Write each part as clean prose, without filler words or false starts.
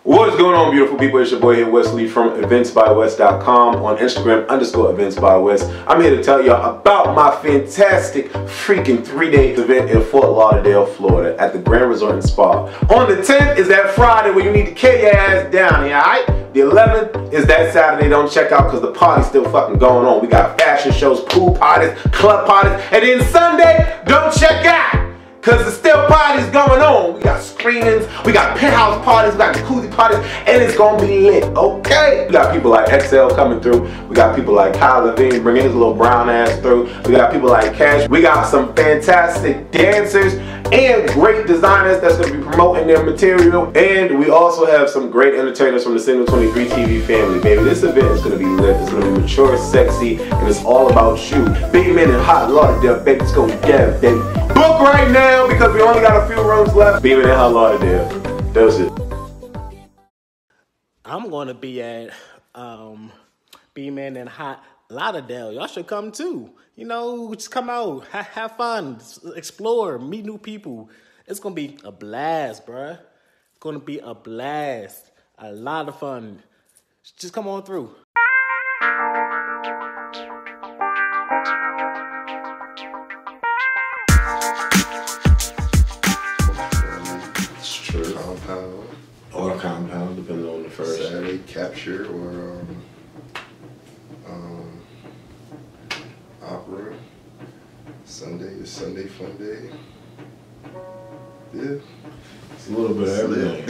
What is going on, beautiful people? It's your boy here, Wesley from eventsbywest.com, on Instagram _eventsbywest. I'm here to tell y'all about my fantastic freaking 3-day event in Fort Lauderdale, Florida at the Grand Resort and Spa. On the 10th is that Friday where you need to carry your ass down here, alright? The 11th is that Saturday. Don't check out because the party's still fucking going on. We got fashion shows, pool parties, club parties, and then Sunday, don't check out because the still party's going on. We got screenings, we got penthouse parties, we got jacuzzi parties, and it's gonna be lit, okay? We got people like XL coming through. We got people like Kyle Levine bringing his little brown ass through. We got people like Cash. We got some fantastic dancers and great designers that's gonna be promoting their material. And we also have some great entertainers from the Signal 23 TV family, baby. This event is gonna be lit. It's gonna be mature, sexy, and it's all about you. Big men in hot Lauderdale, baby. It's gonna be down, baby. Book right now because we only got a few rooms left. Beaming in Hot Lauderdale. That's it. I'm gonna be at Beaming in Hot Lauderdale. Y'all should come too. You know, just come out, have fun, explore, meet new people. It's gonna be a blast, bruh. It's gonna be a blast. A lot of fun. Just come on through. Or compound, depending on the first. Saturday capture or opera. Sunday is Sunday fun day. Yeah. It's a little bit of everything.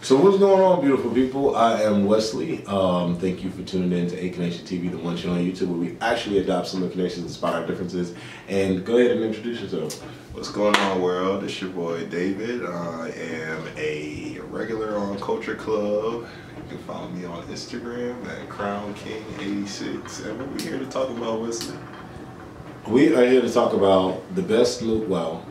So what's going on, beautiful people? I am Wesley. Thank you for tuning in to ACONNECTIONTV, the one channel on YouTube where we actually adopt some of the connections despite our differences. And go ahead and introduce yourself. What's going on, world? It's your boy David. I am a regular on Culture Club. You can follow me on Instagram at CrownKing86. And what we here to talk about, Wesley? We are here to talk about the best movie. Well,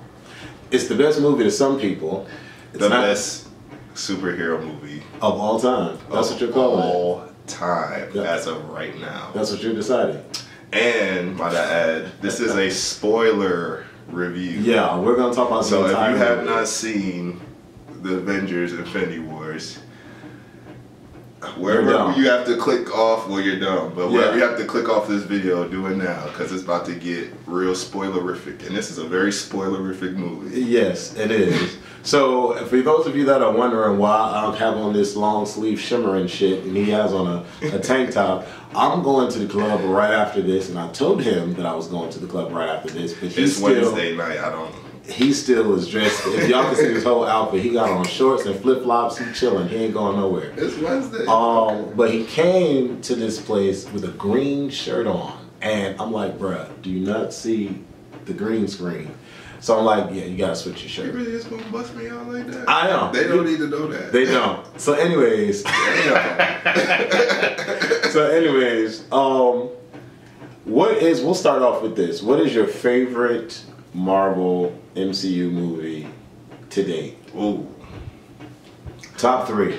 it's the best movie to some people. It's the not best superhero movie of all time. That's what you're calling it. All time, as of right now. That's what you're deciding. And might I add, this is a spoiler review. Yeah, we're gonna talk about. So if you have not seen the Avengers Infinity Wars, wherever you have to click off, well, you're done. But wherever you have to click off this video, do it now because it's about to get real spoilerific, and this is a very spoilerific movie. Yes, it is. So for those of you that are wondering why I have on this long sleeve shimmering shit and he has on a tank top, I'm going to the club right after this, and I told him that I was going to the club right after this. But it's Wednesday night. He still is dressed. If y'all can see his whole outfit, he got on shorts and flip flops. He chilling. He ain't going nowhere. It's Wednesday. But he came to this place with a green shirt on, and I'm like, bruh, do you not see the green screen? So I'm like, yeah, you gotta switch your shirt. You really just gonna bust me out like that? I am. They don't need to know that. They don't. So anyways. We'll start off with this. What is your favorite Marvel MCU movie to date? Ooh. Top three.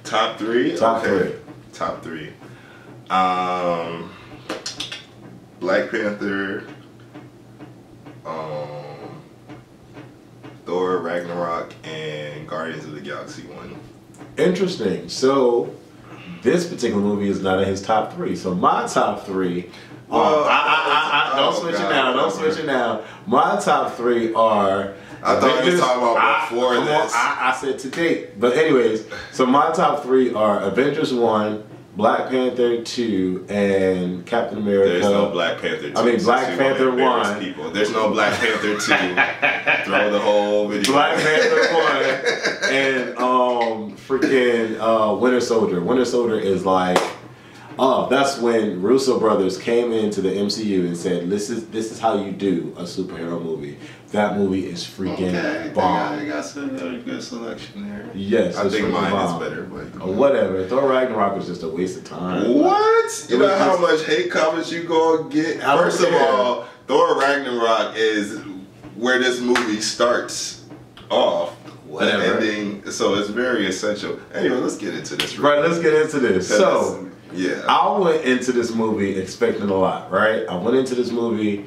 Top three? Top three. Top three. Black Panther, Thor, Ragnarok, and Guardians of the Galaxy 1. Interesting. So this particular movie is not in his top three. So my top three. Don't switch it now. Don't switch it now. My top three are. I thought you were talking about before this. I said to date. But anyways, so my top three are Avengers 1, Black Panther 2, and Captain America. There's no Black Panther 2. I mean, Black Panther 1. People. There's no Black Panther 2. Throw the whole video. Black Panther 1 and freaking Winter Soldier. Winter Soldier is like, that's when Russo brothers came into the MCU and said, this is how you do a superhero movie. That movie is freaking bomb. I got some good selection there. Yes, I think mine is better, but whatever. Thor Ragnarok was just a waste of time. What? You know how much hate comments you gonna get? First of all, Thor Ragnarok is where this movie starts off. Whatever. Ending, so it's very essential. Anyway, let's get into this. Right, let's get into this. So, yeah, I went into this movie expecting a lot, right? I went into this movie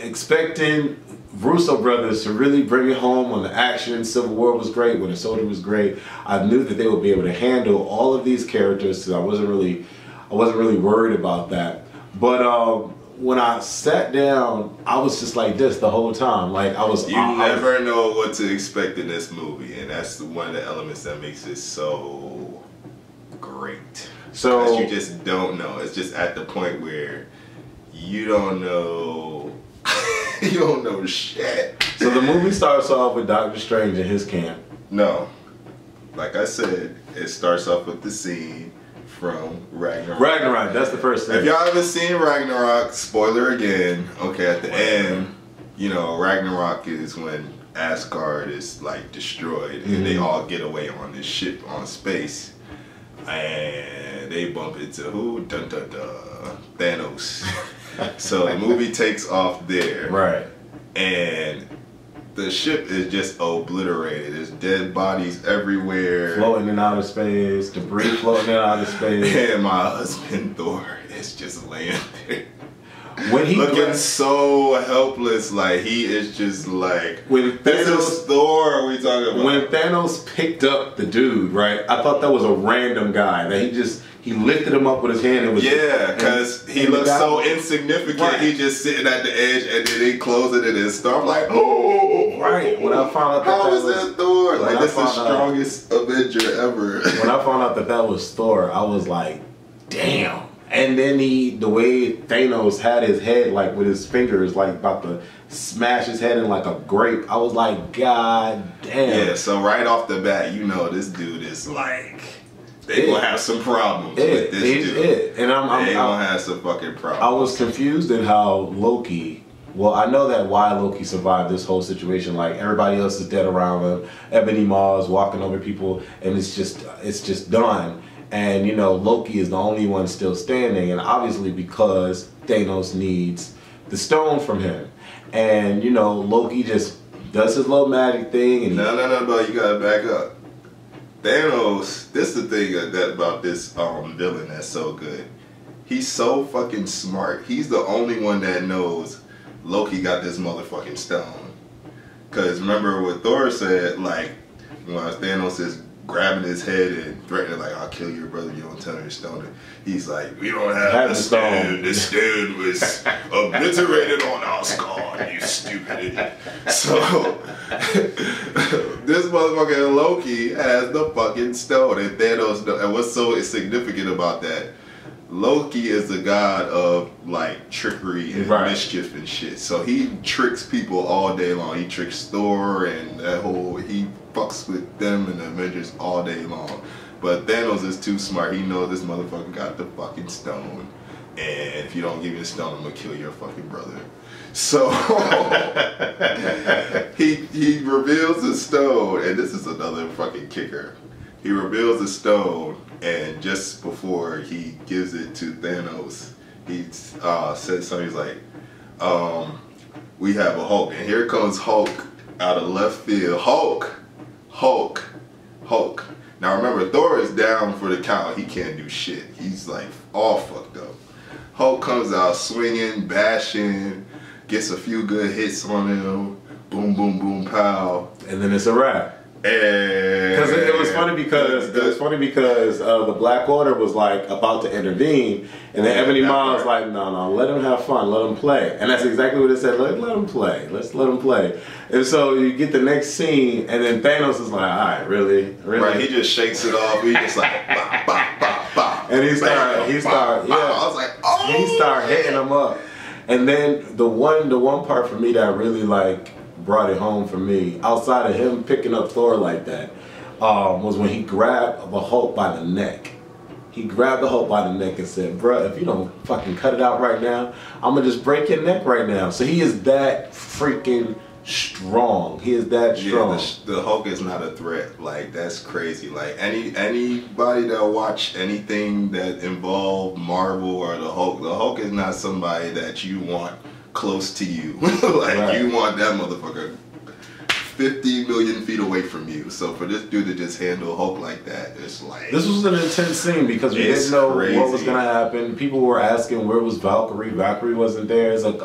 expecting Russo brothers to really bring it home on the action. Civil War was great, Winter Soldier was great. I knew that they would be able to handle all of these characters, so I wasn't really worried about that. But when I sat down, I was just like this the whole time. Like You never know what to expect in this movie, and that's one of the elements that makes it so great. So because you just don't know. It's just at the point where you don't know. You don't know shit. So the movie starts off with Doctor Strange in his camp. No, like I said, it starts off with the scene from Ragnarok. Ragnarok, that's the first thing. If y'all haven't seen Ragnarok, spoiler again. Okay, at the end, you know, Ragnarok is when Asgard is like destroyed, and they all get away on this ship on space, and they bump into who? Dun dun dun, Thanos. So the movie takes off there, right? And the ship is just obliterated. There's dead bodies everywhere, floating in outer space, debris floating in outer space. And my husband Thor is just laying there. When he looking so helpless, like he is just like, when this is Thor we talking about. When Thanos picked up the dude, right, I thought that was a random guy, that he lifted him up with his hand and was because he looks so insignificant. Right. He just sitting at the edge, and then he closing it and stuff like, oh, right. When I found out how is that Thor? Like, this is the strongest Avenger ever. When I found out that was Thor, I was like, damn. And then the way Thanos had his head, like with his fingers, like about to smash his head in like a grape, I was like, God damn. Yeah, so right off the bat, you know this dude is like, they gonna have some problems with this dude. And they gonna have some fucking problems. I was confused in how Loki, well, I know that why Loki survived this whole situation. Like, everybody else is dead around him. Ebony Maw is walking over people, and it's just done. And, you know, Loki is the only one still standing, and obviously because Thanos needs the stone from him. And, you know, Loki just does his little magic thing. And no, but you gotta back up. Thanos, this is the thing about this villain that's so good. He's so fucking smart. He's the only one that knows Loki got this motherfucking stone. Because remember what Thor said, like, when Thanos is grabbing his head and threatening, like, I'll kill your brother, you don't tell me your stone. He's like, we don't have the stone. The stone was obliterated on Asgard, you stupid idiot. So, this motherfucking Loki has the fucking stone, and Thanos, and what's so significant about that, Loki is the god of, like, trickery and mischief and shit. So he tricks people all day long. He tricks Thor and that whole, he fucks with them and the Avengers all day long. But Thanos is too smart. He knows this motherfucker got the fucking stone. And if you don't give me the stone, I'm gonna kill your fucking brother. So he reveals the stone, and this is another fucking kicker. He reveals the stone, and just before he gives it to Thanos, he says something. He's like, we have a Hulk, and here comes Hulk out of left field. Hulk. Now remember, Thor is down for the count. He can't do shit. He's like all fucked up. Hulk comes out swinging, bashing, gets a few good hits on him. Boom, boom, boom, pow. And then it's a wrap. Because it was funny because the Black Order was like about to intervene, and then Ebony Maw was like, no, let him have fun, let him play, and that's exactly what it said. Let him play. Let's let him play. And so you get the next scene, and then Thanos is like, all right, really? Right? He just shakes it off. He just like, bop, bop, bop, bop. And he start, I was like, oh. He started hitting him up, and then the one part for me that really like brought it home for me, outside of him picking up Thor like that, was when he grabbed the Hulk by the neck. He grabbed the Hulk by the neck and said, bruh, if you don't fucking cut it out right now, I'm gonna just break your neck right now. So he is that freaking strong. He is that strong. Yeah, the Hulk is not a threat. Like, that's crazy. Like, anybody that watch anything that involved Marvel or the Hulk is not somebody that you want close to you. Like, you want that motherfucker 50 million feet away from you. So for this dude to just handle Hulk like that, it's like... This was an intense scene because we didn't know what was going to happen. People were asking where was Valkyrie. Valkyrie wasn't there. It's like,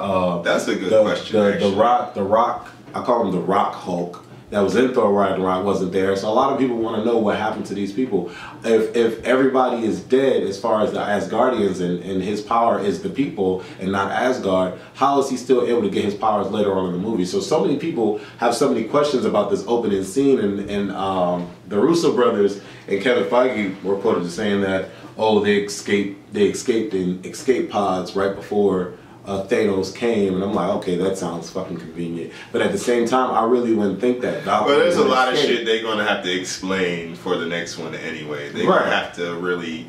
that's a good question, the Rock, I call him the Rock Hulk. That was in Thor Ragnarok wasn't there. So a lot of people want to know what happened to these people. If everybody is dead as far as the Asgardians and his power is the people and not Asgard, how is he still able to get his powers later on in the movie? So many people have so many questions about this opening scene, and the Russo brothers and Kevin Feige were quoted as saying that, oh, they escaped in escape pods right before Thanos came, and I'm like, okay, that sounds fucking convenient. But at the same time, I really wouldn't think that. But there's a lot of shit they're gonna have to explain for the next one anyway. They're gonna have to really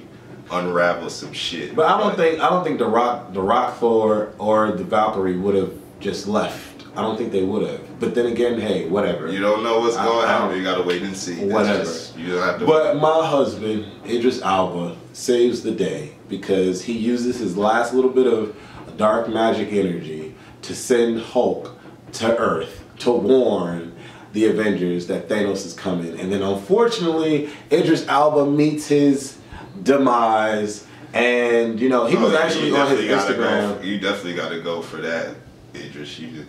unravel some shit. But I don't think the Rock Thor or the Valkyrie would have just left. I don't think they would have. But then again, hey, whatever. You don't know what's going to happen. You gotta wait and see. Whatever. You don't have to. But my husband, Idris Elba, saves the day because he uses his last little bit of dark magic energy to send Hulk to Earth to warn the Avengers that Thanos is coming. And then unfortunately, Idris Elba meets his demise, and you know, he was actually on his Instagram. You definitely got to go for that, Idris. You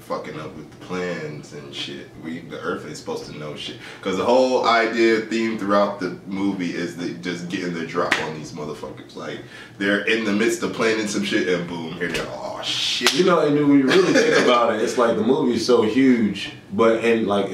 fucking up with the plans and shit. The Earth ain't supposed to know shit. Because the whole theme throughout the movie is just getting the drop on these motherfuckers. Like, they're in the midst of planning some shit, and boom, here they are. Oh shit. You know, and when you really think about it, it's like the movie is so huge, and like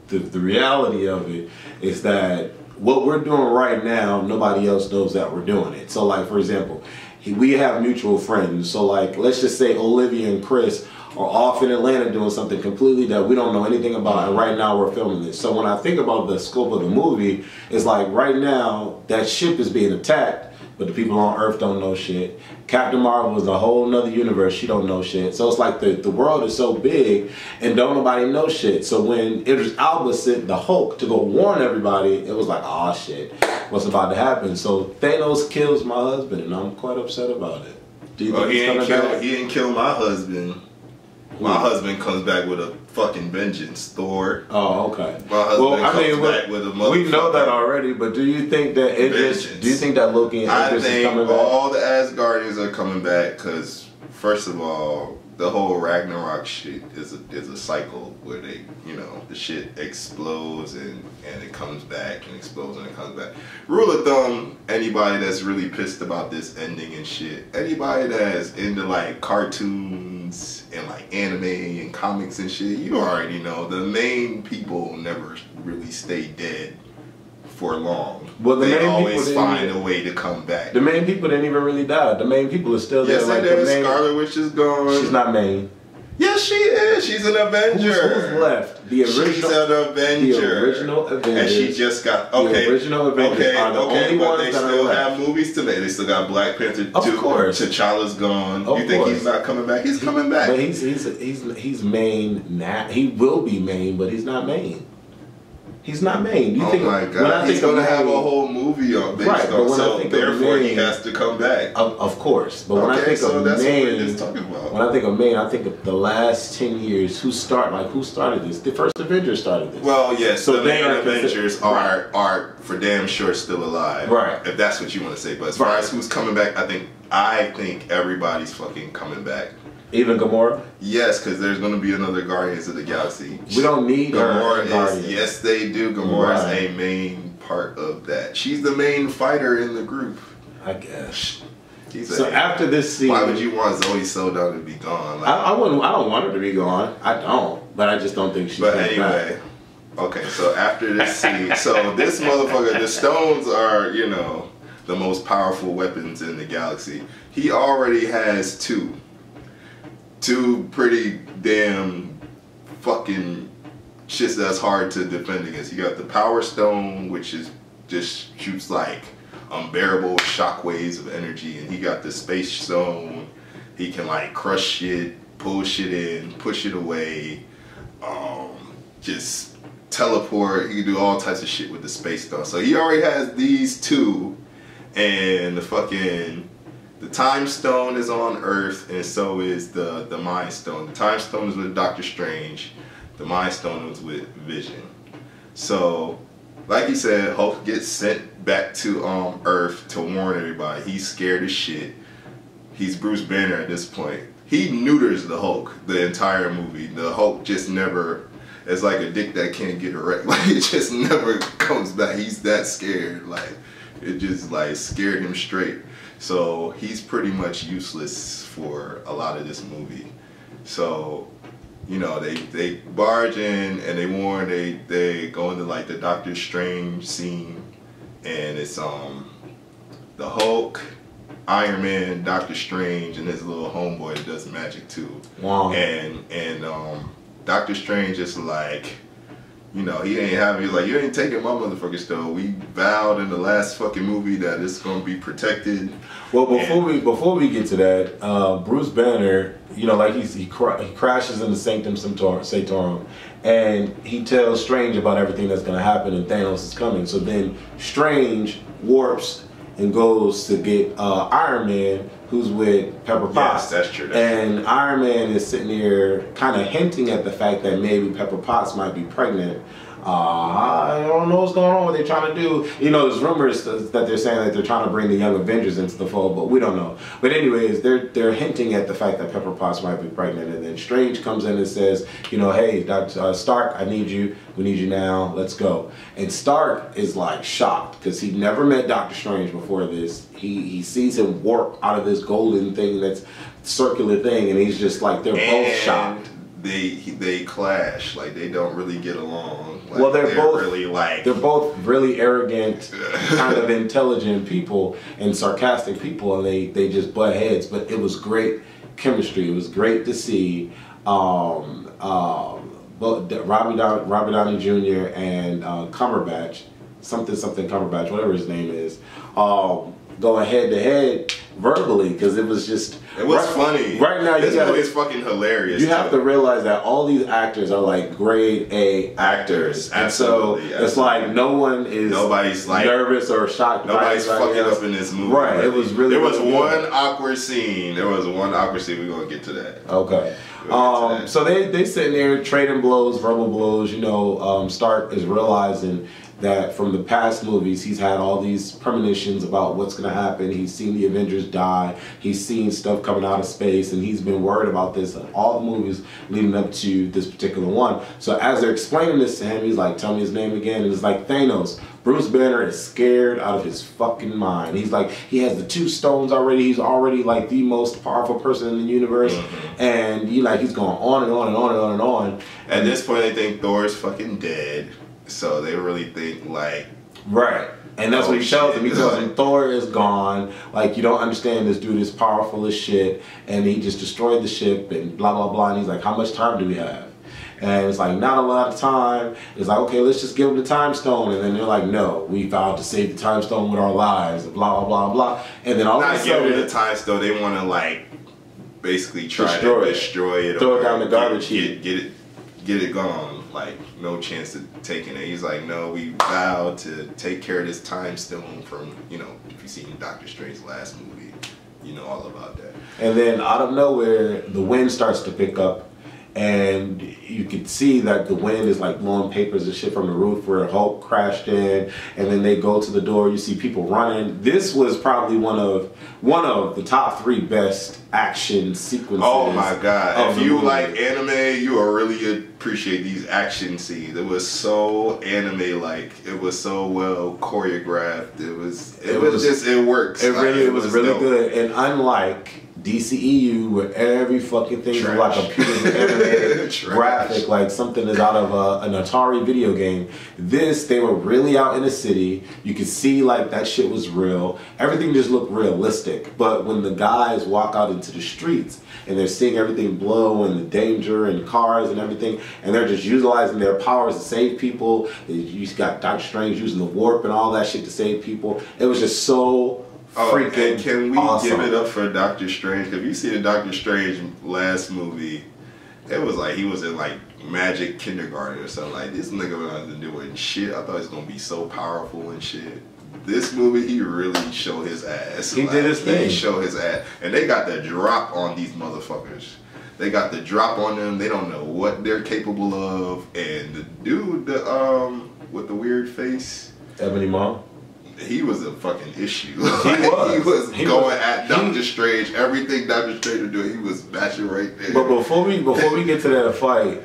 the reality of it is that what we're doing right now, nobody else knows that we're doing it. So like, for example, we have mutual friends. So like, let's just say Olivia and Chris are off in Atlanta doing something completely that we don't know anything about, and right now we're filming this. So when I think about the scope of the movie, it's like right now that ship is being attacked, but the people on Earth don't know shit. Captain Marvel is a whole nother universe. She don't know shit. So it's like the world is so big and don't nobody know shit. So when Idris Elba sent the Hulk to go warn everybody, it was like, oh shit, what's about to happen? So Thanos kills my husband, and I'm quite upset about it. Do you think he didn't kill my husband. My husband comes back with a fucking vengeance, Thor. Oh, okay. My husband comes back with a motherfucker. We know that already, but do you think that do you think that Loki and Idris is coming back? I think all the Asgardians are coming back because, first of all, the whole Ragnarok shit is a cycle where they, you know, the shit explodes and it comes back and explodes and it comes back. Rule of thumb, anybody that's really pissed about this ending and shit, anybody that's into like cartoons and like anime and comics and shit, you already know the main people never really stay dead for long. Well, they always find a way to come back. The main people didn't even really die. The main people are still there. Yes, like Scarlet Witch is gone. She's not main. Yes, she is. She's an Avenger. Who's left? The original. She's an Avenger. The original Avengers. And she just got the original Avengers are the only but ones they that still are have movies to make. They still got Black Panther. Of course. T'Challa's gone. You think he's not coming back? He's coming back. But he's main now. He will be main, but he's not main. He's not main. Oh my God! He's gonna have a whole movie on based on. So therefore, he has to come back. Of course, but when I think of main, when I think of main, I think of the last 10 years. Who started this? The first Avengers started this. Well, yes. So the main Avengers are for damn sure still alive. Right. If that's what you want to say. But as far as who's coming back, I think everybody's fucking coming back. Even Gamora? Yes, because there's going to be another Guardians of the Galaxy. We don't need Gamora. Yes, they do. Gamora is a main part of that. She's the main fighter in the group. I guess. After this scene, why would you want Zoe Saldana to be gone? Like, I don't want her to be gone. I don't. But I just don't think she's. But anyway, okay. So after this scene, so this motherfucker, the stones are, you know, the most powerful weapons in the galaxy. He already has two pretty damn fucking shits that's hard to defend against. You got the Power Stone, which is just shoots like unbearable shockwaves of energy, and he got the Space Stone. He can like crush shit, pull shit in, push it away, just teleport. He can do all types of shit with the Space Stone. So he already has these two, and the Time Stone is on Earth, and so is the Mind Stone. The Time Stone is with Doctor Strange. The Mind Stone was with Vision. So, like he said, Hulk gets sent back to Earth to warn everybody. He's scared as shit. He's Bruce Banner at this point. He neuters the Hulk the entire movie. The Hulk just never, it's like a dick that can't get erect. Like, it just never comes back. He's that scared. Like, it just like scared him straight. So he's pretty much useless for a lot of this movie. So, you know, they barge in and they warn, they go into like the Doctor Strange scene, and it's the Hulk, Iron Man, Doctor Strange, and his little homeboy that does magic too. Wow. And Doctor Strange is like, you know, he ain't having, he's like, you ain't taking my motherfucking stone. We vowed in the last fucking movie that it's gonna be protected. Well, before we get to that, Bruce Banner, you know, like he crashes into Sanctum Sanctorum, and he tells Strange about everything that's gonna happen, and Thanos is coming. So then Strange warps and goes to get Iron Man, who's with Pepper Potts. Yes, that's true. And Iron Man is sitting here kind of hinting at the fact that maybe Pepper Potts might be pregnant. I don't know what's going on, what they're trying to do. You know, there's rumors that they're saying that they're trying to bring the Young Avengers into the fold, but we don't know. But anyways, they're hinting at the fact that Pepper Potts might be pregnant, and then Strange comes in and says, you know, hey, Dr. Stark, I need you. We need you now. Let's go. And Stark is like shocked because he never met Doctor Strange before this. He sees him warp out of this golden thing, that's circular thing, and he's just like, they're both shocked. They clash, like they don't really get along. Like, well, they're both really like, they're both really arrogant, kind of intelligent people and sarcastic people, and they just butt heads. But it was great chemistry. It was great to see. But Robert Downey Jr. and Cumberbatch, something Cumberbatch, whatever his name is, going head to head verbally, because it was just, it was funny. Right now, this movie is fucking hilarious. You have to realize that all these actors are like grade A actors, and so it's like nobody's like nervous or shocked. Nobody's fucking up in this movie. Right? It was really. There was one awkward scene. We're gonna get to that. Okay. So they sitting there trading blows, verbal blows. You know, Stark is realizing that from the past movies, he's had all these premonitions about what's going to happen. He's seen the Avengers die. He's seen stuff coming out of space, and he's been worried about this in all the movies leading up to this particular one. So as they're explaining this to him, he's like, tell me his name again. And it's like, Thanos. Bruce Banner is scared out of his fucking mind. He's like, he has the 2 stones already. He's already like the most powerful person in the universe. Mm-hmm. And he's going on and on and on and on and on. At this point, they think Thor's fucking dead. So they really think like, right, and that's what he tells him. He tells him Thor is gone. Like, you don't understand, this dude is powerful as shit, and he just destroyed the ship and blah blah blah. And he's like, how much time do we have? And it's like, not a lot of time. It's like, okay, let's just give him the time stone. And then they're like, no, we vowed to save the time stone with our lives. And blah blah blah blah. And then all of a sudden, not giving the time stone, they want to like basically try to destroy it, throw it down the garbage heap, get it gone. Like, no chance of taking it. He's like, no, we vowed to take care of this time stone from, you know, if you've seen Doctor Strange's last movie, you know all about that. And then out of nowhere, the wind starts to pick up, and you can see that the wind is like blowing papers and shit from the roof where Hulk crashed in, and then they go to the door, you see people running. This was probably one of the top 3 best action sequences. Oh my god. If you like anime, you will really appreciate these action scenes. It was so anime like. It was so well choreographed. It was just, it works. It was really dope. Good. And unlike DCEU, where every fucking thing is like a computer animated graphic, like something is out of an Atari video game. This, they were really out in the city. You could see like that shit was real. Everything just looked realistic. But when the guys walk out into the streets and they're seeing everything blow and the danger and cars and everything, and they're just utilizing their powers to save people. You got Doctor Strange using the warp and all that shit to save people. It was just so freaking and can we awesome. Give it up for Doctor Strange? Because if you see the Doctor Strange last movie, it was like he was in like magic kindergarten or something. Like, this nigga was nothing to do with shit. I thought he was gonna be so powerful and shit. This movie, he really showed his ass. He did his thing. He showed his ass, and they got the drop on these motherfuckers. They got the drop on them. They don't know what they're capable of. And the dude, with the weird face, Ebony Maw. He was a fucking issue. He was going at Doctor Strange. Everything Doctor Strange was doing, he was bashing right there. But before we get to that fight,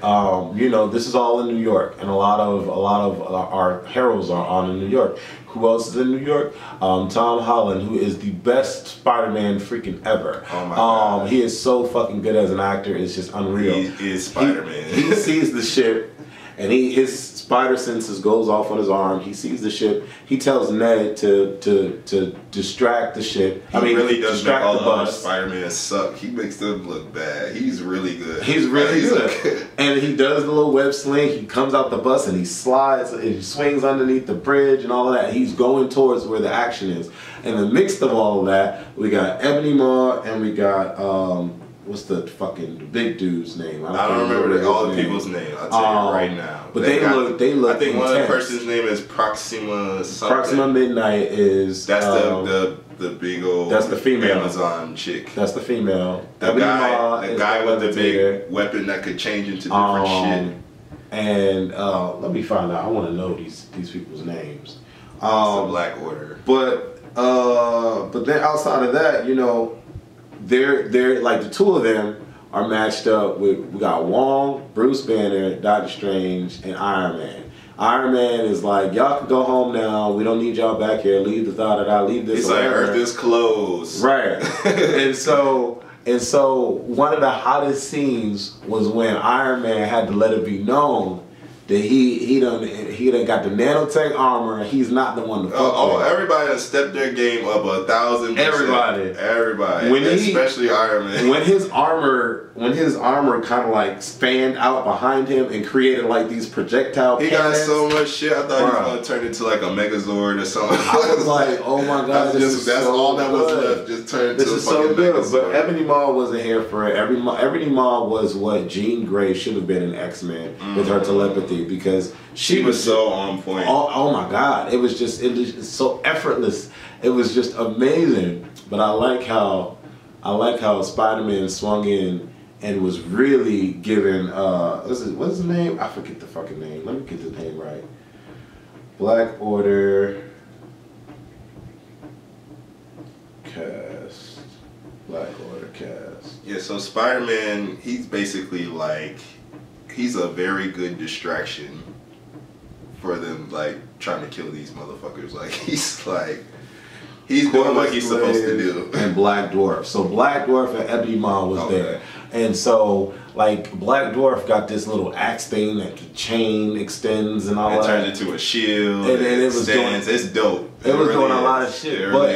you know, this is all in New York, and a lot of our heroes are on in New York. Who else is in New York? Tom Holland, who is the best Spider-Man freaking ever. Oh my God. He is so fucking good as an actor. It's just unreal. He is Spider-Man. He sees the ship, and his spider senses goes off on his arm. He sees the ship. He tells Ned to distract the ship. He really does make all the other Spider-Man suck. He makes them look bad. He's really good. He's really good. And he does the little web sling. He comes out the bus and he slides and he swings underneath the bridge and all of that. He's going towards where the action is. And in the mix of all of that, we got Ebony Maw and we got what's the big dude's name? I don't remember all the people's names. I'll tell you right now. But they look. I think intense. one of the person's name is Proxima something. Proxima Midnight is. That's the big old. That's the female Amazon chick. That's the female. The guy with the big weapon that could change into different shit. And let me find out. I want to know these people's names. It's the Black Order. But then outside of that, you know. They're like the two of them are matched up with, we got Wong, Bruce Banner, Doctor Strange, and Iron Man. Iron Man is like, y'all can go home now. We don't need y'all back here. Leave the da-da-da, leave this. He's like, Earth is closed. Right. and so one of the hottest scenes was when Iron Man had to let it be known that he done got the nanotech armor. He's not the one to fuck with. Everybody has stepped their game up 1,000%. Everybody. Especially Iron Man. When his armor kind of like spanned out behind him and created like these projectile cannons. Got so much shit. I thought he was gonna turn into like a Megazord or something. I was like, oh my god, that's so all that was good. left. Just turn into this a is fucking so good. Megazord. But Ebony Maw wasn't here for it. Ebony Maw was what Jean Grey should have been in X-Men with her telepathy, because she was so on point. Oh my god, it was so effortless. It was just amazing. But I like how Spider-Man swung in and was really given what's his name? I forget the fucking name. Let me get the name right. Black Order cast. Black Order cast. Yeah, so Spider-Man, he's basically like, he's a very good distraction for them, like, trying to kill these motherfuckers. Like, he's doing what he's supposed to do. And Black Dwarf. So Black Dwarf and Ebony Maw was there. And so, like, Black Dwarf got this little axe thing that the chain extends and all that. It turns into a shield. And it was stands. It's dope. It was doing a lot of shit. But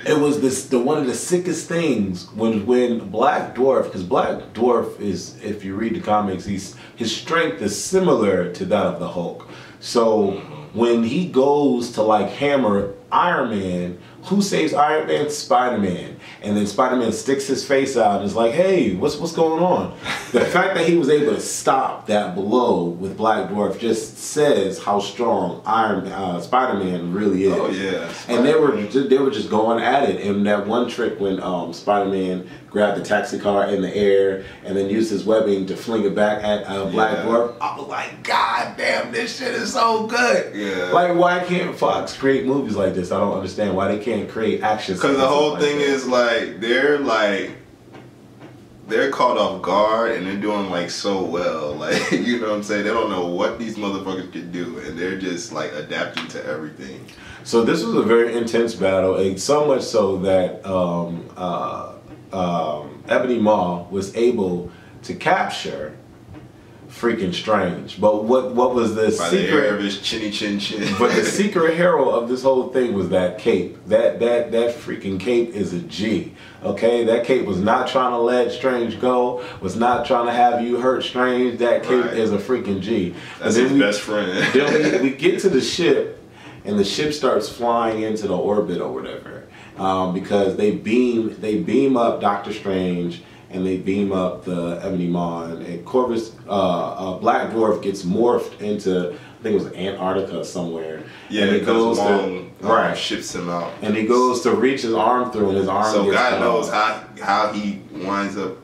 it was one of the sickest things when Black Dwarf, because Black Dwarf is, if you read the comics, his strength is similar to that of the Hulk. So when he goes to like hammer Iron Man, who saves Iron Man? Spider-Man. And then Spider-Man sticks his face out and is like, hey, what's going on? The fact that he was able to stop that blow with Black Dwarf just says how strong Spider-Man really is. Oh yeah. And they were just going at it. And that one trick when Spider-Man grabbed the taxi car in the air and then used his webbing to fling it back at Black Dwarf, I was like, God damn, this shit is so good. Yeah. Like, why can't Fox create movies like this? I don't understand why they can't create action. Because the whole thing is like they're caught off guard and they're doing like so well. Like, you know what I'm saying? They don't know what these motherfuckers can do and they're just like adapting to everything. So this was a very intense battle, and so much so that Ebony Maw was able to capture freaking Strange. But what was the By secret? The hair of his chinny chin chin. But the secret hero of this whole thing was that cape. That freaking cape is a G. Okay, that cape was not trying to let Strange go. Was not trying to have you hurt Strange. That cape is a freaking G. That's his best friend. Then we get to the ship, and the ship starts flying into the orbit or whatever, because they beam up Doctor Strange. And they beam up the Ebony Maw, and Corvus, Black Dwarf gets morphed into, I think it was Antarctica somewhere. Yeah, and he goes to ships him out, and he goes to reach his arm through, and his arm. So gets God knows how he winds up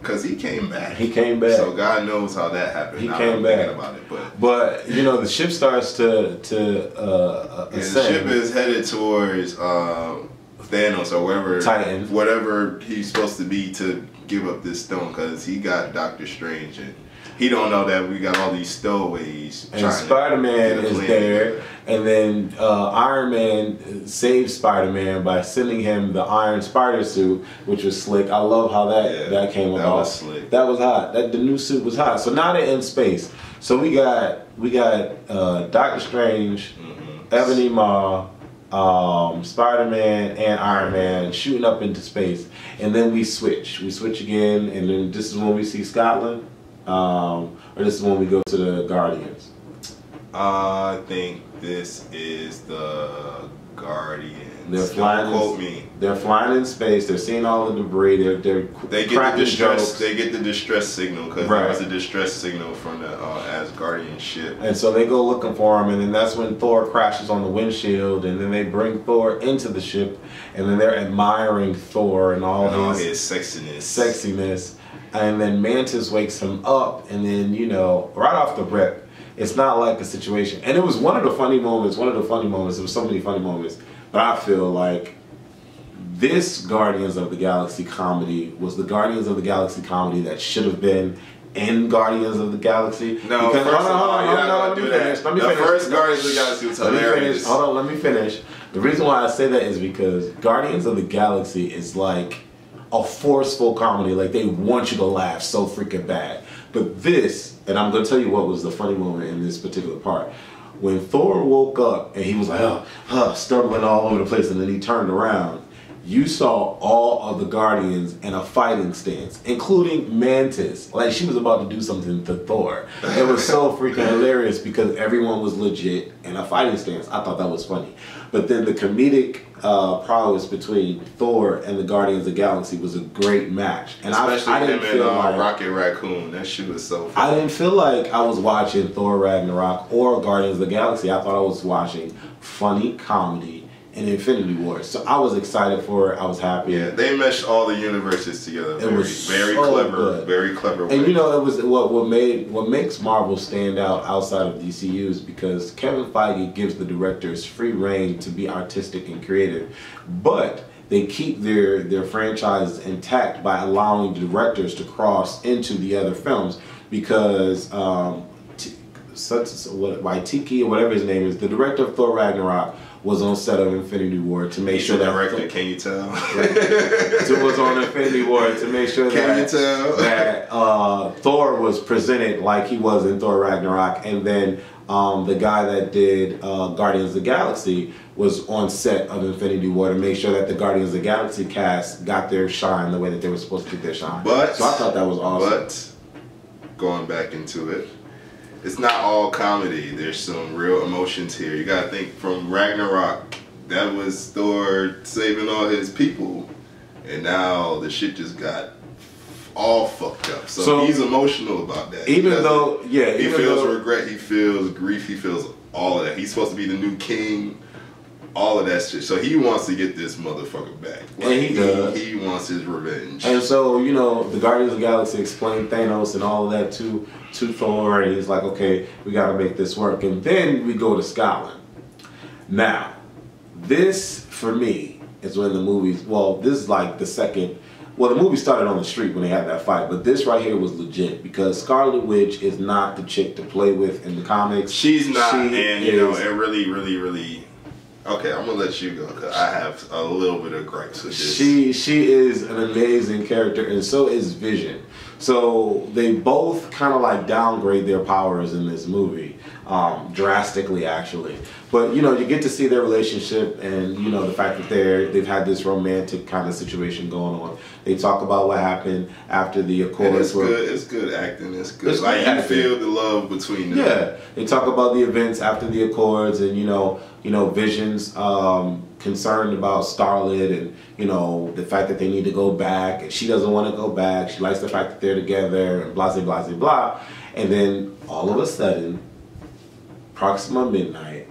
Because he came back. He came back. So God knows how that happened. He came back. Thinking about it, but you know, the ship starts to the ship is headed towards Thanos or wherever Titan, whatever he's supposed to be to give up this stone, because he got Doctor Strange and he don't know that we got all these stowaways. And Spider-Man is there, and then Iron Man saves Spider-Man by sending him the Iron Spider suit, which was slick. I love how that came about. That was slick. That was hot. The new suit was hot. So now they're in space. So we got Doctor Strange, Ebony Maw, Spider-Man, and Iron Man shooting up into space, and then we switch. We switch again, and then this is when we see Scotland. Or this is when we go to the Guardians? I think this is the Guardians. They're flying. Don't quote me. They're flying in space. They're seeing all the debris. They get the distress. Jokes. They get the distress signal because there was a distress signal from the Asgardian ship. And so they go looking for him, and then that's when Thor crashes on the windshield, and then they bring Thor into the ship, and then they're admiring Thor and all his sexiness. And then Mantis wakes him up, and then, you know, right off the rip, it's not like a situation. And it was one of the funny moments, there was so many funny moments, but I feel like this Guardians of the Galaxy comedy was the Guardians of the Galaxy comedy that should have been in Guardians of the Galaxy. No, because, first of all, let me finish. The first Guardians of the Galaxy was hilarious. Let me finish. The reason why I say that is because Guardians of the Galaxy is like a forceful comedy, like they want you to laugh so freaking bad. But this, and I'm gonna tell you what was the funny moment in this particular part. When Thor woke up and he was like, stumbling all over the place, and then he turned around, you saw all of the Guardians in a fighting stance, including Mantis. Like she was about to do something to Thor. It was so freaking hilarious because everyone was legit in a fighting stance. I thought that was funny. But then the comedic prowess between Thor and the Guardians of the Galaxy was a great match. And especially I didn't feel like Rocket Raccoon. That shit was so funny. I didn't feel like I was watching Thor Ragnarok or Guardians of the Galaxy. I thought I was watching funny comedy in Infinity War. So I was excited for it. I was happy. Yeah, they meshed all the universes together. It was very so clever. good. Very clever. And you know, it was what makes Marvel stand out outside of DCU is because Kevin Feige gives the directors free reign to be artistic and creative, but they keep their franchise intact by allowing the directors to cross into the other films because Waititi or whatever his name is, the director of Thor Ragnarok, was on set of Infinity War to make sure that director, can you tell? was on Infinity War to make sure that Thor was presented like he was in Thor Ragnarok, and then the guy that did Guardians of the Galaxy was on set of Infinity War to make sure that the Guardians of the Galaxy cast got their shine the way that they were supposed to get their shine. So I thought that was awesome. But going back into it, it's not all comedy. There's some real emotions here. You gotta think from Ragnarok, that was Thor saving all his people, and now the shit just got all fucked up. So he's emotional about that. He feels regret, he feels grief, he feels all of that. He's supposed to be the new king, all of that shit. So he wants to get this motherfucker back. Like, and he does. He wants his revenge. And so, you know, the Guardians of the Galaxy explained Thanos and all of that to Thor, and he's like, okay, we gotta make this work. And then we go to Scotland. Now, this, for me, is when the movies, this is like the second, the movie started on the street when they had that fight, but this right here was legit because Scarlet Witch is not the chick to play with in the comics. She's not, you know, it really, really, really... Okay, I'm gonna let you go because I have a little bit of gripes with this. She is an amazing character, and so is Vision. So they both kind of like downgrade their powers in this movie, drastically actually. But you know, you get to see their relationship, and you know the fact that they've had this romantic kind of situation going on. They talk about what happened after the Accords. And it's good. It's good acting. It's good. Like you feel the love between them. Yeah, they talk about the events after the Accords, and you know, Vision's concerned about Starlet, and you know the fact that they need to go back, and she doesn't want to go back. She likes the fact that they're together, and blah blah blah blah. And then all of a sudden, Proxima Midnight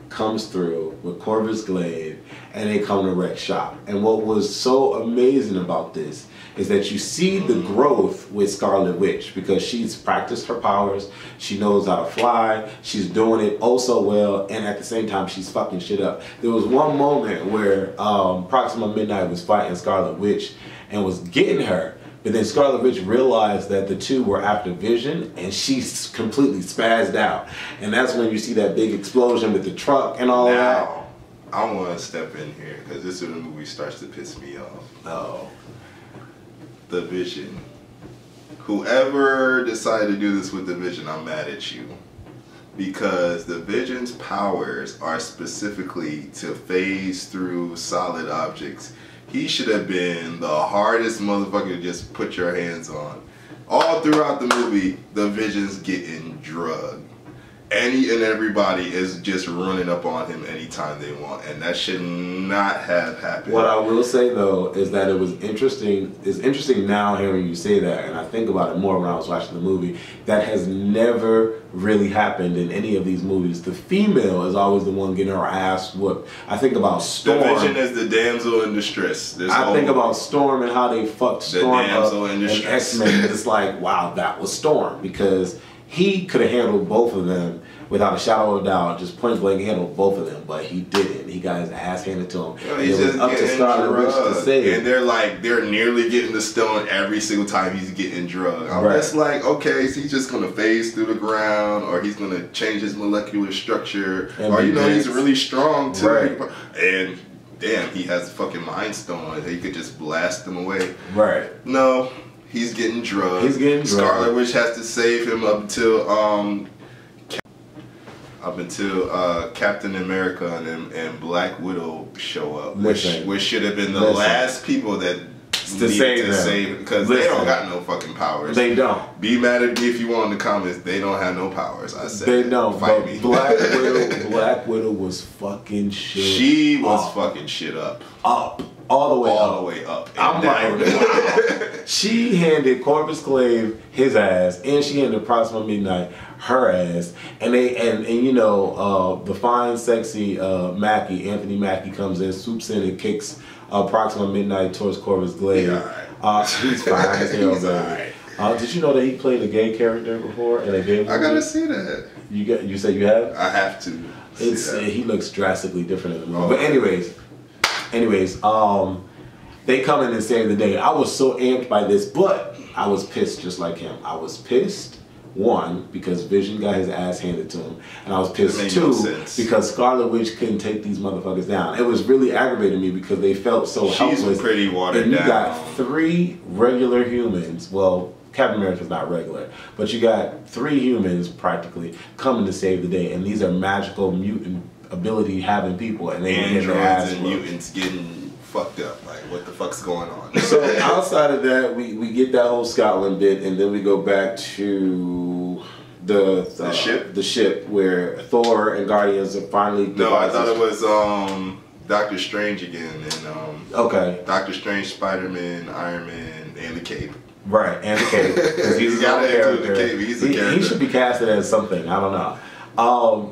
comes through with Corvus Glaive, and they come to wreck shop. And what was so amazing about this is that you see the growth with Scarlet Witch because she's practiced her powers, she knows how to fly, she's doing it oh so well, and at the same time she's fucking shit up. There was one moment where Proxima Midnight was fighting Scarlet Witch and was getting her, but then Scarlet Witch realized that the two were after Vision, and she's completely spazzed out. And that's when you see that big explosion with the truck and all that. I want to step in here because this is when the movie starts to piss me off. Oh. The Vision. Whoever decided to do this with the Vision, I'm mad at you. Because the Vision's powers are specifically to phase through solid objects. He should have been the hardest motherfucker to just put your hands on. All throughout the movie, the Vision's getting drugged. Any and everybody is just running up on him anytime they want, and that should not have happened. What I will say though is that it was interesting. It's interesting now hearing you say that, and I think about it more when I was watching the movie. That has never really happened in any of these movies. The female is always the one getting her ass whooped. I think about Storm. The Vision is the damsel in distress. I think about Storm and how they fucked Storm up in X-Men. It's like, wow, that was Storm, because he could have handled both of them without a shadow of a doubt, just point blank handled both of them, but he didn't. He got his ass handed to him. Yo, he's just up to Scarlet Witch to save. And they're nearly getting the stone every single time he's getting drugged. I'm just like, okay, so he's just gonna phase through the ground, or he's gonna change his molecular structure, or he's really strong too. Right. And damn, he has a fucking mind stone. He could just blast them away. Right. No, he's getting drugged. He's getting drugged. Scarlet Witch has to save him up until Captain America and Black Widow show up, which should have been the last people that to save, because they don't got no fucking powers. They don't. Be mad at me if you want in the comments. They don't have no powers. I said they don't. Fight me. Black Widow was fucking shit. She was fucking shit up. All the way up. I'm like, wow. She handed Corvus Glaive his ass, and she handed Proxima Midnight her ass, and you know, the fine, sexy Anthony Mackie comes in, swoops in, and kicks Proxima Midnight towards Corvus Glaive. He's fine as hell, man. Did you know that he played a gay character before in a gay movie? I gotta see that. You said you have? I have to. He looks drastically different in the movie. But anyways, they come in and save the day. I was so amped by this, but I was pissed just like him. I was pissed, one, because Vision got his ass handed to him, and I was pissed, two, because Scarlet Witch couldn't take these motherfuckers down. It was really aggravating me because they felt so helpless. She's pretty watered down. And you got 3 regular humans, well, Captain America's not regular, but you got 3 humans practically coming to save the day, and these are magical mutant ability having people, and they get their ass and mutants getting fucked up. Like, what the fuck's going on? So outside of that, we get that whole Scotland bit, and then we go back to the ship where Thor and Guardians are finally. No, I thought it was Doctor Strange again, and Doctor Strange, Spider-Man, Iron Man, and the Cape. Right, and the Cape, because he's got a character. He's a character. He should be casted as something. I don't know.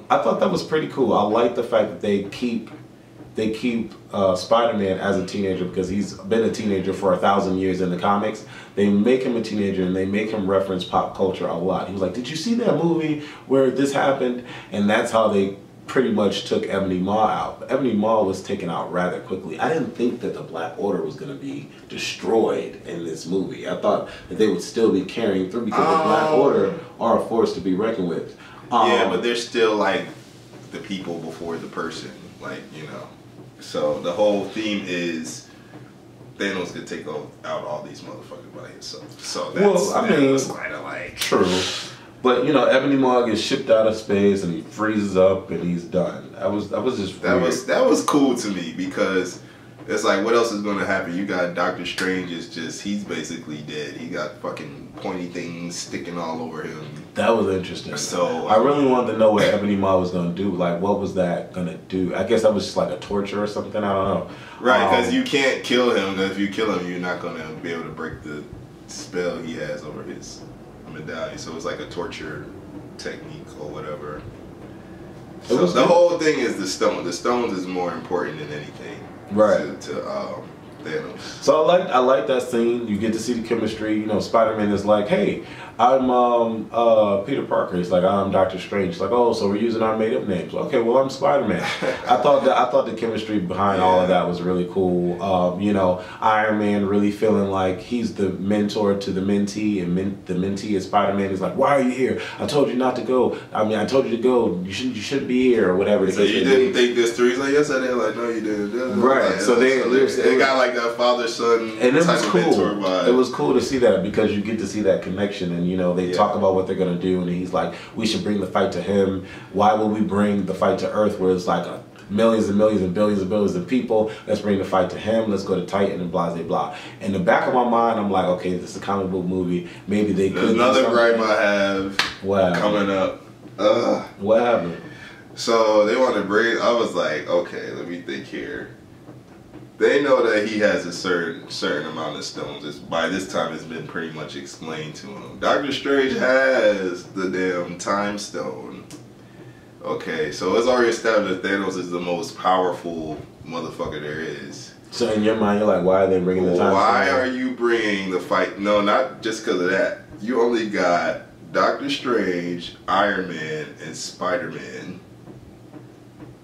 I thought that was pretty cool. I like the fact that they keep Spider-Man as a teenager, because he's been a teenager for 1,000 years in the comics. They make him a teenager, and they make him reference pop culture a lot. He was like, did you see that movie where this happened? And that's how they pretty much took Ebony Maw out. But Ebony Maw was taken out rather quickly. I didn't think that the Black Order was going to be destroyed in this movie. I thought that they would still be carrying through, because the Black Order are a force to be reckoned with. Yeah, but they're still like the people before the person, like, you know. So the whole theme is Thanos could take out all these motherfuckers by himself. So that's kind of like true. But you know, Ebony Maw gets shipped out of space and he freezes up and he's done. That was just cool to me, because it's like, what else is going to happen? You got Doctor Strange he's basically dead. He got fucking pointy things sticking all over him. That was interesting. So I really wanted to know what Ebony Maw was going to do. Like, what was that going to do? I guess that was just like a torture or something. I don't know. Right, because you can't kill him. Because if you kill him, you're not going to be able to break the spell he has over his medallion. So it's like a torture technique or whatever. So the whole thing is the stone. The stones is more important than anything. Right. Thanos. So I like that scene. You get to see the chemistry. You know, Spider-Man is like, hey, I'm Peter Parker. He's like, I'm Doctor Strange. He's like, oh, so we're using our made up names. Okay, well, I'm Spider-Man. I thought the chemistry behind all of that was really cool. You know, Iron Man really feeling like he's the mentor to the mentee, and the mentee is Spider-Man. He's like, why are you here? I told you not to go. I mean, I told you to go. You shouldn't be here or whatever. So you didn't think this through? He's like, yes, I did. Like, no, you didn't. Right. Like, So they got like that father-son and it type was of cool. mentor vibe. It was cool to see that because you get to see that connection, and you know they talk about what they're gonna do, and he's like, we should bring the fight to him. Why would we bring the fight to Earth where it's like millions and millions and billions of people? Let's bring the fight to him. Let's go to Titan and blah blah blah. In the back of my mind, I'm like, okay, this is a comic book movie. Maybe they could. There's another gripe I have coming up. What happened? So they want to bring. I was like, okay, let me think here. They know that he has a certain amount of stones. By this time, it's been pretty much explained to him. Doctor Strange has the damn time stone. Okay, so it's already established that Thanos is the most powerful motherfucker there is. So in your mind, you're like, why are they bringing the time? Why are you bringing the fight? No, not just because of that. You only got Doctor Strange, Iron Man, and Spider-Man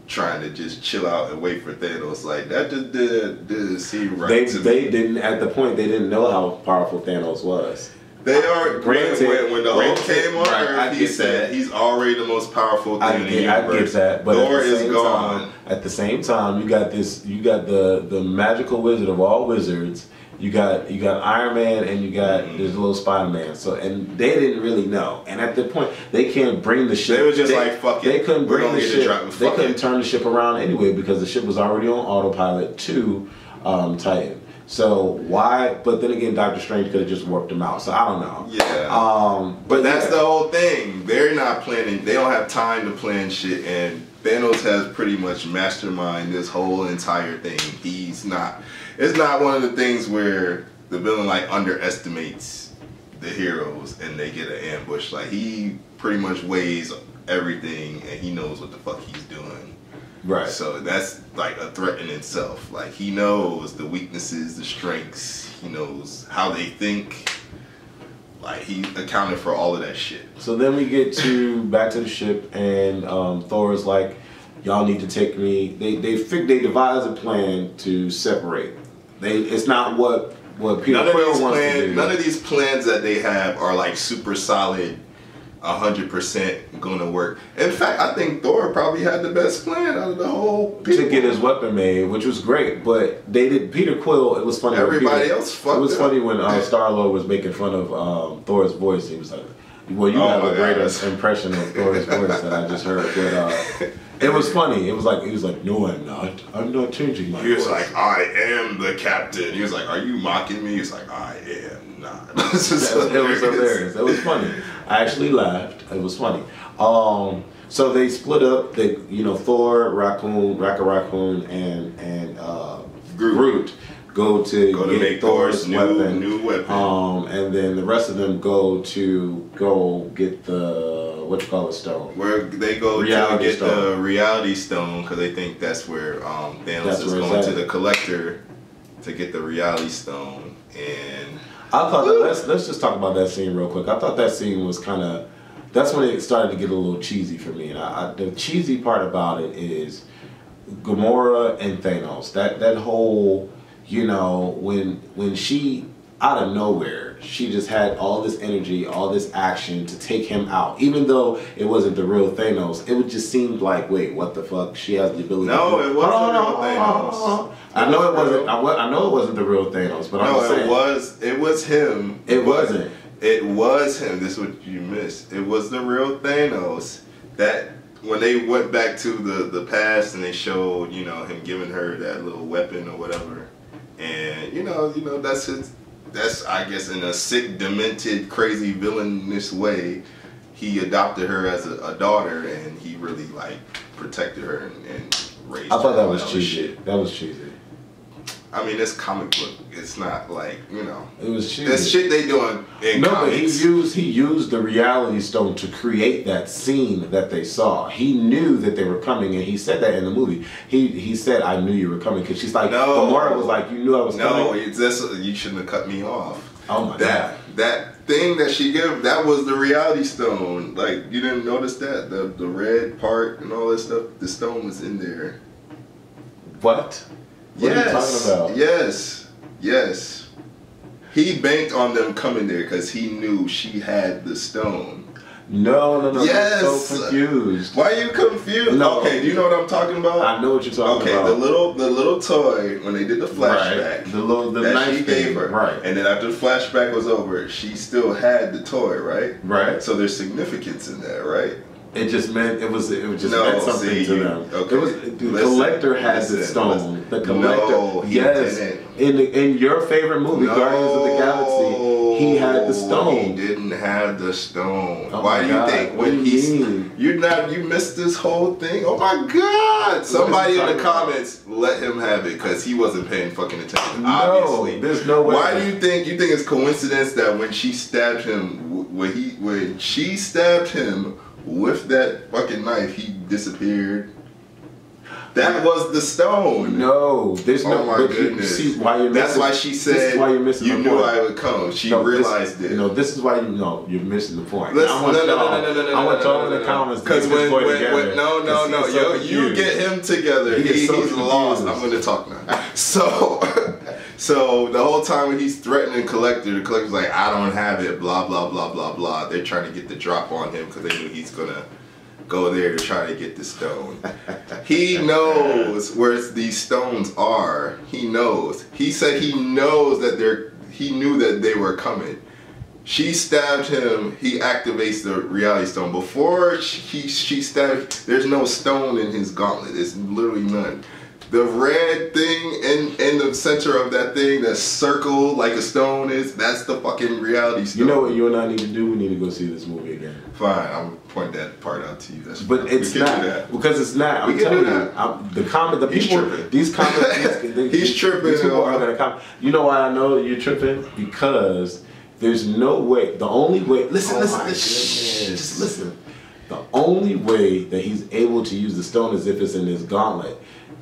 trying to just chill out and wait for Thanos. Like, that just didn't seem right to me. They didn't, at the point, they didn't know how powerful Thanos was. They are, granted, when the Hulk came on Earth, he said he's already the most powerful thing in the universe. I get that, but Thor is gone. At the same time, you got the magical wizard of all wizards. You got Iron Man, and you got this little Spider-Man. So, and they didn't really know. And at the point, they can't bring the ship. They were just like, fuck it. They couldn't bring the ship. They couldn't turn the ship around anyway because the ship was already on autopilot to Titan. So why? But then again, Doctor Strange could have just worked them out. So I don't know. Yeah. But that's the whole thing. They're not planning. They don't have time to plan shit. And Thanos has pretty much masterminded this whole entire thing. He's not. It's not one of the things where the villain like underestimates the heroes and they get an ambush. Like, he pretty much weighs everything and he knows what the fuck he's doing. Right. So that's like a threat in itself. Like, he knows the weaknesses, the strengths. He knows how they think. Like, he accounted for all of that shit. So then we get back to the ship, and Thor is like, y'all need to take me. They devise a plan to separate. It's not what Peter Quill wants to do. None of these plans that they have are like super solid, 100% gonna work. In fact, I think Thor probably had the best plan out of the whole people. To get his weapon made, which was great, but they did. Peter Quill, it was funny. Everybody else fucked up. It was funny when Star-Lord was making fun of Thor's voice. He was like, well, you have a greater impression of Thor's voice that I just heard. But it was funny. He was like, no, I'm not. I'm not changing my voice. He was like, I am the captain. He was like, are you mocking me? He's like, I am not. It was hilarious. It was funny. I actually laughed. It was funny. So they split up. Thor, Rocket Raccoon, and Groot go to make Thor's new weapon. And then the rest of them go get the stone. Where they go to get the reality stone because they think that's where Thanos is going to the collector to get the reality stone. And I thought let's just talk about that scene real quick. I thought that scene was that's when it started to get a little cheesy for me. And the cheesy part about it is Gamora and Thanos. That whole, when she, out of nowhere, she just had all this energy, all this action to take him out. Even though it wasn't the real Thanos, it just seemed like, wait, what the fuck? She has the ability. No, it wasn't the real Thanos. I know it wasn't. I know it wasn't the real Thanos, but I'm saying it was him. It wasn't. It was him. This is what you missed. It was the real Thanos. That when they went back to the past and they showed, him giving her that little weapon or whatever, and that's I guess in a sick, demented, crazy, villainous way, he adopted her as a daughter, and he really like protected her and raised her. I thought that was cheesy. That was cheesy. I mean, it's comic book. It's not like, you know. It was shit. That's shit they doing in comics. But he used the reality stone to create that scene that they saw. He knew that they were coming, and he said that in the movie. He said, "I knew you were coming," because she's like, Gamora was like, "You knew I was coming." No, you shouldn't have cut me off. Oh my god. That thing that she gave, that was the reality stone. Like, you didn't notice that? The red part and all that stuff, the stone was in there. What? What are you talking about? Yes. He banked on them coming there because he knew she had the stone. No. Yes. I'm so confused. Why are you confused? No. Okay, do you know what I'm talking about? I know what you're talking about. Okay, the little toy when they did the flashback, right. the that knife she gave her, right? And then after the flashback was over, she still had the toy, right? Right. So there's significance in that, right? It just meant meant something to them. Okay. It was the collector had the stone. The collector, no, he didn't. In your favorite movie, Guardians of the Galaxy, he had the stone. He didn't have the stone. Oh Why do you think when you missed this whole thing? Oh my god! Somebody in the comments let him have it because he wasn't paying fucking attention. Obviously, there's no way. Why do you think it's coincidence that when she stabbed him, when she stabbed him with that fucking knife, he disappeared? That was the stone. No, there's no. Oh my goodness! See why you're missing. That's why she said why you're missing you the knew point. I would come. She realized it. No, this is why you're missing the point. Listen, I want y'all in the comments because when yo, you get him together. He's lost. I'm gonna talk now. So the whole time when he's threatening Collector, the Collector's like, I don't have it. Blah blah blah blah blah. They're trying to get the drop on him because they knew he's gonna go there to try to get the stone. He knows where these stones are. He knows. He said he knows that he knew that they were coming. She stabbed him. He activates the reality stone. Before she stabbed, there's no stone in his gauntlet. There's literally none. The red thing in the center of that thing, that circle like a stone is, that's the fucking reality stone. You know what you and I need to do? We need to go see this movie again. Fine, I'm point that part out to you. But it's not, because it's not. I'm telling you, He's tripping. These comments, he's tripping. These people are gonna comment. You know why I know you're tripping? Because there's no way. The only way. Listen. Just listen. The only way that he's able to use the stone is if it's in his gauntlet.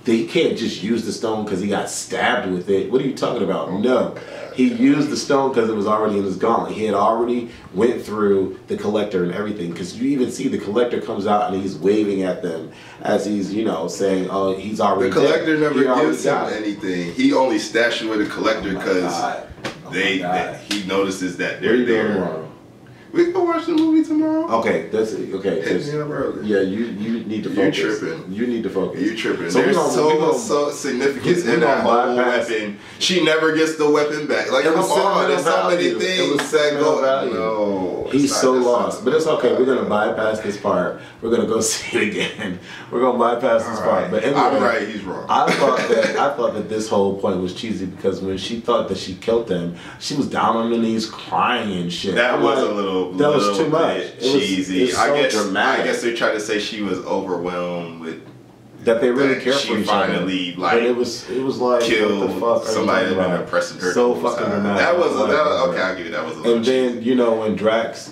He can't just use the stone because he got stabbed with it. What are you talking about? No. He used the stone because it was already in his gauntlet. He had already went through the Collector and everything. Because you even see the Collector comes out and he's waving at them as he's, saying, oh, he's already The Collector dead. never gives him anything. He only stashed with the Collector because he notices that they're there. We can watch the movie tomorrow. Okay, that's it. Okay, hit me up early. Yeah, you need to focus. You tripping. You need to focus. You tripping. So There's so significance in that whole weapon. She never gets the weapon back. Like, come on, there's so many things that go. No, he's so lost. But it's okay. We're gonna bypass this part. We're gonna go see it again. We're gonna bypass this part. But anyway, I'm right. He's wrong. I thought that this whole point was cheesy because when she thought that she killed them, she was down on her knees crying and shit. That was a little. That was too much. Cheesy. It was so dramatic. I guess they tried to say she was overwhelmed with that they really care for each other. Finally, but it was like killed what the fuck somebody that been oppressing her. So fucking dramatic. That was okay. I'll give you that was a little. And then when Drax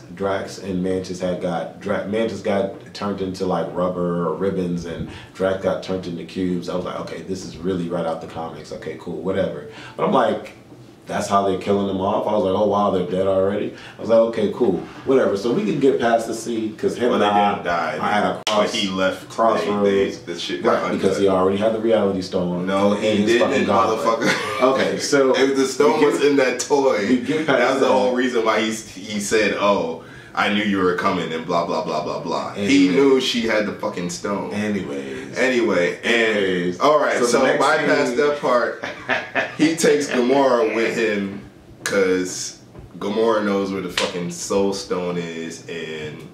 and Mantis Mantis got turned into like rubber or ribbons, and Drax got turned into cubes. I was like, okay, this is really right out the comics. Okay, cool, whatever. But I'm like, that's how they're killing them off. I was like, oh wow, they're dead already. I was like, okay, cool, whatever. So we can get past the scene because him and I had a crossroads. This shit got undone. Because he already had the reality stone. No, he didn't, motherfucker. Okay, so if the stone was in that toy, that was the whole reason why he said, oh, I knew you were coming and blah blah blah blah blah. Anyway. He knew she had the fucking stone. Anyway, all right. So bypass that part. He takes Gamora with him because Gamora knows where the fucking Soul Stone is, and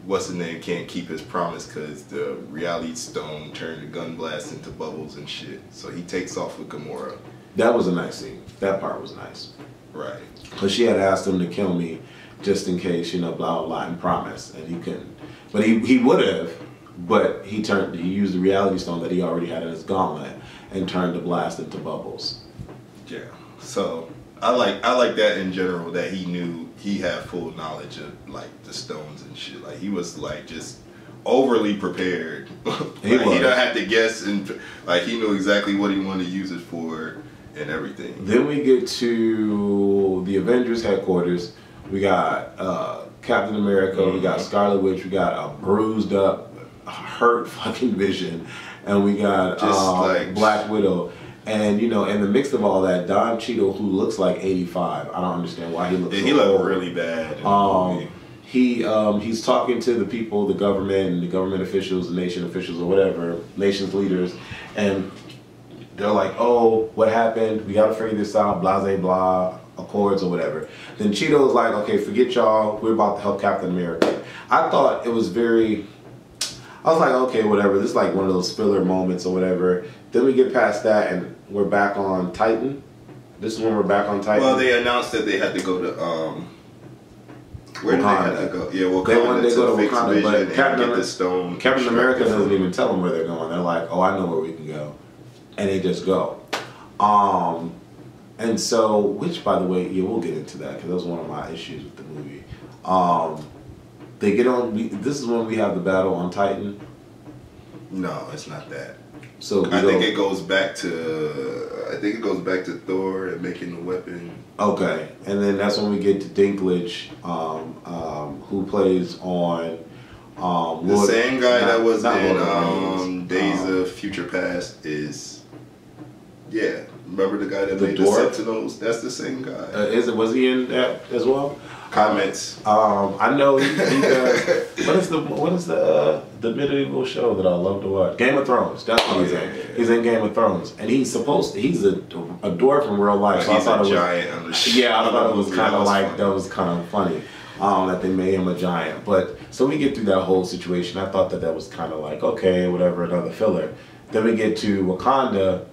what's his name can't keep his promise because the reality stone turned the gun blast into bubbles and shit. So he takes off with Gamora. That was a nice scene. That part was nice. Right. Because she had asked him to kill me just in case, blah, blah, blah, and promise. And he couldn't. But he would have, but he used the reality stone that he already had in his gauntlet and turned the blast into bubbles. Yeah. So I like that in general, that he knew he had full knowledge of like the stones and shit. Like he was like just overly prepared. He don't have to guess, and like he knew exactly what he wanted to use it for and everything. Then we get to the Avengers headquarters. We got Captain America, we got Scarlet Witch, we got a bruised up, hurt fucking Vision, and we got Black Widow. And you know, in the mix of all that, Don Cheadle, who looks like 85, I don't understand why he looks. Yeah, so he looked old. really bad. In the movie. He's talking to the people, the government, and the government officials, the nation officials, or whatever, nation's leaders, and they're like, "Oh, what happened? We got to figure this out." Blah blah blah. Accords or whatever. Then Cheeto's like, "Okay, forget y'all. We're about to help Captain America." I thought it was very. I was like, okay, whatever. This is like one of those filler moments or whatever. Then we get past that and we're back on Titan. This is when we're back on Titan. Well, they announced that they had to go to where did they have to go? Yeah, Wakanda. They go to fix Wakanda, Vision but and Captain, get the stone. Captain America doesn't even tell them where they're going. They're like, "Oh, I know where we can go," and they just go. And so, which by the way, yeah, we'll get into that because that was one of my issues with the movie. They get on. This is when we have the battle on Titan. No, it's not that. So I think it goes back to Thor and making the weapon. Okay, and then that's when we get to Dinklage, who plays on the same guy that was in Days of Future Past is, yeah. Remember the guy that made the Sentinels? That's the same guy. Was he in that as well? Comments. I know he does. What is the medieval show that I love to watch? Game of Thrones. That's what he's in. He's in Game of Thrones, and he's a dwarf in real life. So he's a giant on the show. Yeah, I thought it was kind of like that was kind of funny. That they made him a giant. But so we get through that whole situation. I thought that was kind of like, okay, whatever, another filler. Then we get to Wakanda.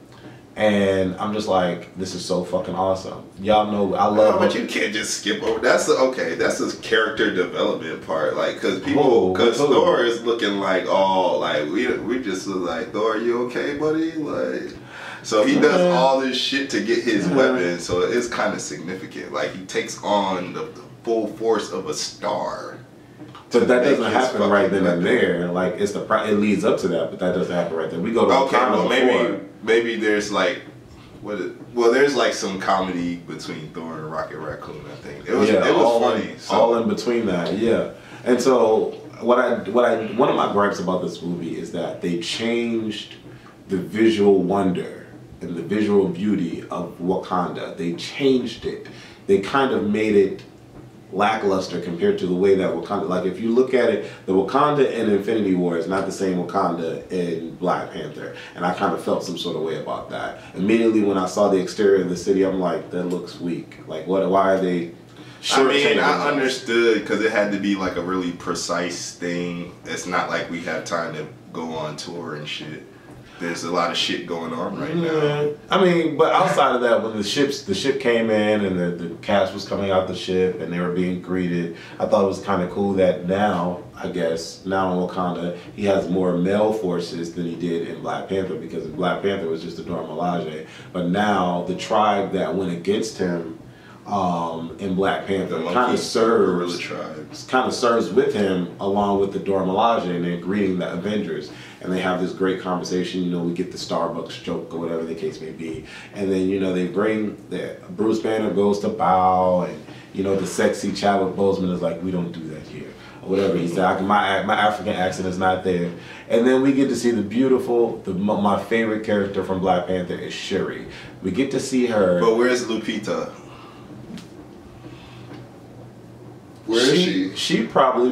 And I'm just like, this is so fucking awesome. Y'all know I love. But you can't just skip over. That's a character development part. Like, because Thor is looking like all like we just was like, Thor, you okay, buddy? Like, so he does all this shit to get his weapon. So it's kind of significant. Like he takes on the full force of a star. But that doesn't happen right then and there. Like it leads up to that, but that doesn't happen right then. We go to maybe there's like there's like some comedy between Thor and Rocket Raccoon. I think it was funny. All in between that, yeah. And so one of my gripes about this movie is that they changed the visual wonder and the visual beauty of Wakanda. They changed it. They kind of made it lackluster compared to the way that Wakanda, like if you look at it, the Wakanda in Infinity War is not the same Wakanda in Black Panther, and I kind of felt some sort of way about that. Immediately when I saw the exterior of the city, I'm like, that looks weak. Like why are they I understood because it had to be like a really precise thing. It's not like we have time to go on tour and shit. There's a lot of shit going on right now. I mean, but outside of that, when the ship came in and the cast was coming out the ship and they were being greeted, I thought it was kind of cool that now in Wakanda, he has more male forces than he did in Black Panther, because in Black Panther was just a Dora Milaje. But now the tribe that went against him in Black Panther kind of serves with him along with the Dora Milaje, and they're greeting the Avengers. And they have this great conversation, we get the Starbucks joke or whatever the case may be. And then, they bring Bruce Banner goes to bow, and, the sexy Chadwick Boseman is like, we don't do that here. Or whatever he said, my African accent is not there. And then we get to see my favorite character from Black Panther is Shuri. We get to see her. But where's Lupita? Where is she? She probably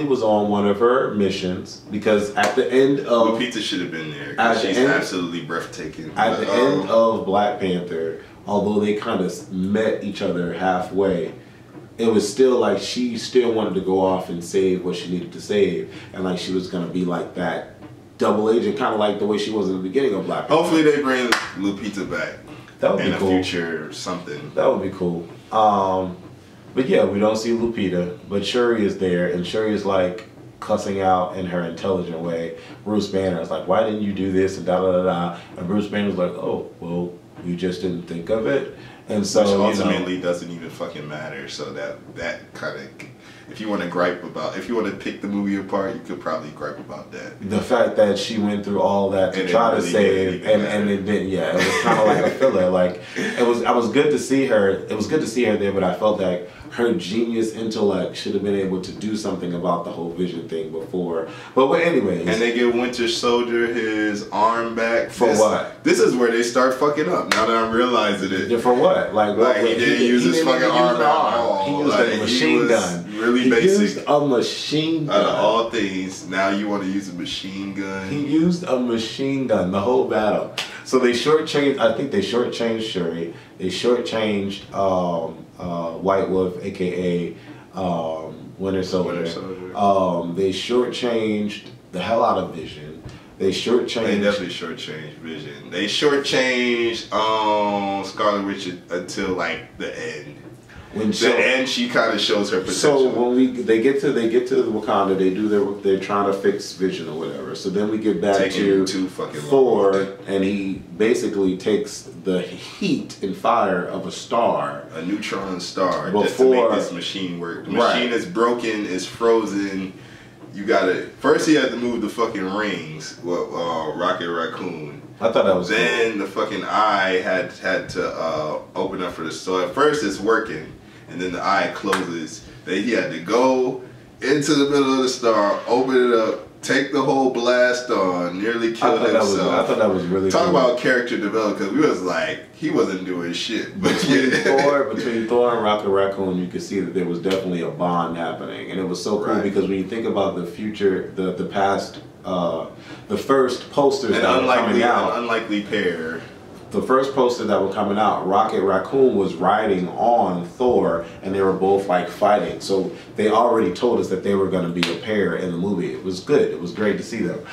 was on one of her missions, because at the end of Lupita should have been there. She's absolutely breathtaking. At the end of Black Panther, although they kind of met each other halfway, it was still like she still wanted to go off and save what she needed to save, and like she was gonna be like that double agent, kind of like the way she was in the beginning of Black Panther. Hopefully they bring Lupita back. That would be cool. In the future or something. That would be cool. But yeah, we don't see Lupita, but Shuri is there, and Shuri is like, cussing out in her intelligent way Bruce Banner. It's like, why didn't you do this, and da da da da. And Bruce Banner's like, oh, well, we just didn't think of it. And so, which ultimately doesn't even fucking matter. So that kind of, if you want to gripe about, if you want to pick the movie apart, you could probably gripe about that. The fact that she went through all that to try to save, and it didn't. Yeah, it was kind of like a filler. Like I was good to see her. It was good to see her there, but I felt like her genius intellect should have been able to do something about the whole Vision thing before. But anyways. And they give Winter Soldier his arm back. For what? This is where they start fucking up. Now that I'm realizing it. For what? Like he didn't use his fucking arm at all. He used a machine gun. Really basic. He used a machine gun. Out of all things, now you want to use a machine gun. He used a machine gun the whole battle. So they shortchanged. I think they shortchanged Shuri. They shortchanged White Wolf, aka Winter Soldier. They shortchanged the hell out of Vision. They definitely shortchanged Vision. They shortchanged Scarlet Witch until like the end. And she kind of shows her potential. So when they get to Wakanda, they're trying to fix Vision or whatever. So then we get back to Thor, and he basically takes the heat and fire of a star, a neutron star, just to make this machine work. The machine is broken, is frozen. You gotta first. He had to move the fucking rings. Rocket Raccoon. I thought that was. Then cool. the fucking eye had to open up for the. So at first it's working. And then the eye closes. Then he had to go into the middle of the star, open it up, take the whole blast on, nearly kill himself. I thought that was really Talk cool. about character development, because we was like, he wasn't doing shit. But between Thor and Rocket Raccoon, you could see that there was definitely a bond happening. And it was so cool because when you think about the future, the past, the first posters that were coming out. An unlikely pair. The first poster that were coming out, Rocket Raccoon was riding on Thor, and they were both like fighting. So they already told us that they were going to be a pair in the movie. It was good. It was great to see them.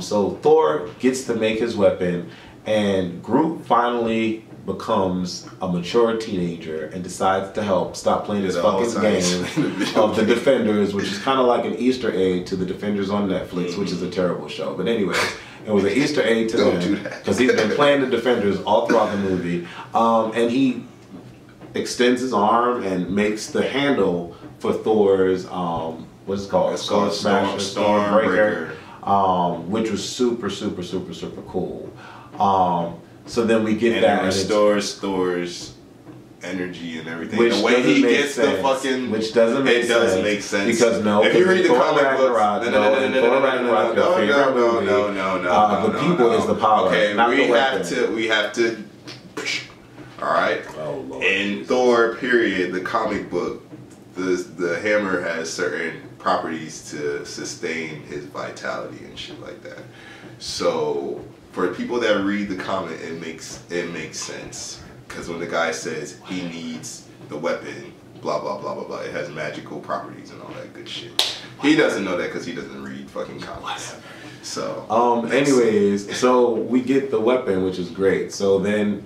So Thor gets to make his weapon, and Groot finally becomes a mature teenager and decides to help stop playing this fucking game of the Defenders, which is kind of like an Easter egg to the Defenders on Netflix, which is a terrible show. But anyway. It was an Easter egg to them because he's been playing the Defenders all throughout the movie, and he extends his arm and makes the handle for Thor's what's it called? Stormbreaker, which was super cool. So then we get that and it restores Thor's energy and everything. Which the way he gets sense. the fucking, which doesn't make sense. It does make sense because if you read the comic books, the people is the power. Okay, not we have to. All right. Oh, Lord. In Thor, period, the comic book, the hammer has certain properties to sustain his vitality and shit like that. So for people that read the comic, it makes sense. Because when the guy says he needs the weapon, blah, blah, blah, blah, blah, it has magical properties and all that good shit. He doesn't know that because he doesn't read fucking comics. So, anyways, so we get the weapon, which is great. So then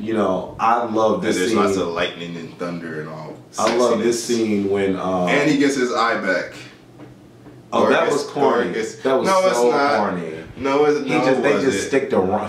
you know, I love this there's scene. There's lots of lightning and thunder and all. I love this scene when... and he gets his eye back. Oh, that was corny. That was so corny. No, it's not. They just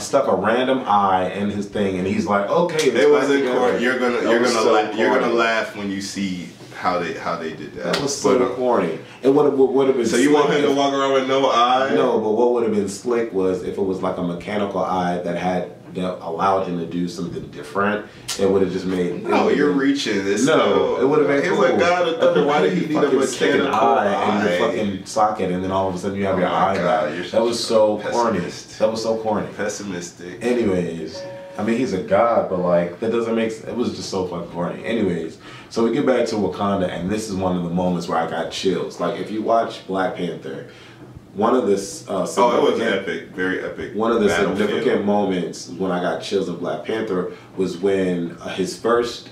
stuck a random eye in his thing, and he's like, "Okay, it wasn't corny. You're gonna laugh when you see how they did that. That was so corny. It would have been. So you want him to walk around with no eye? No, but what would have been slick was if it was like a mechanical eye that allowed him to do something different. It would have just made. No, you're reaching. It would have been cool. He's like God of Thunder. Why did he need a mechanical eye in your fucking socket, and then all of a sudden you have your eye back? That was so corny. That was so corny. Pessimistic. Anyways, I mean he's a god, but like that doesn't make sense. It was just so fucking corny. Anyways, so we get back to Wakanda, and this is one of the moments where I got chills. Like if you watch Black Panther. One of the it was epic, very epic. One of the significant moments when I got chills in Black Panther was when his first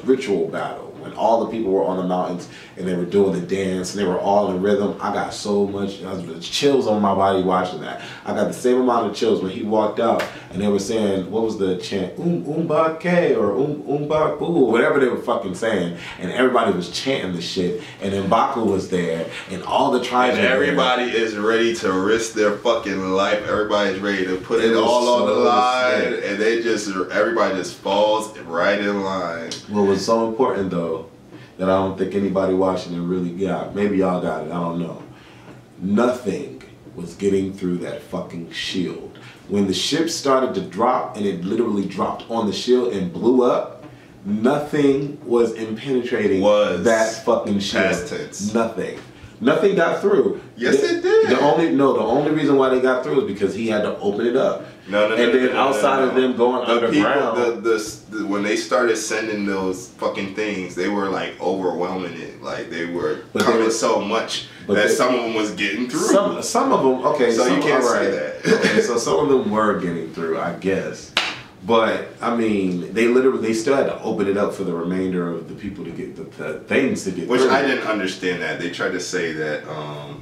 ritual battle, and all the people were on the mountains and they were doing the dance and they were all in rhythm. I got so much chills on my body watching that. I got the same amount of chills when he walked out and they were saying, what was the chant? Umbake or Umbaku, whatever they were fucking saying. And everybody was chanting the shit. And then Baku was there and all the tribes. And everybody is ready to risk their fucking life. Everybody's ready to put it all on the line. And they just, everybody just falls right in line. What was so important though, that I don't think anybody watching it really got, maybe y'all got it, I don't know. Nothing was getting through that fucking shield. When the ship started to drop and it literally dropped on the shield and blew up, nothing was impenetrating that fucking shield. Past tense. Nothing. Nothing got through. Yes, it did. The only reason why they got through is because he had to open it up. Outside of them going underground, when they started sending those fucking things, they were like overwhelming it. Like they were coming so much that some of them was getting through. Some of them, okay. So you can't say that. Okay, so some of them were getting through, I guess. But I mean, they still had to open it up for the remainder of the people to get the things to get through. Which through. I didn't understand that. They tried to say that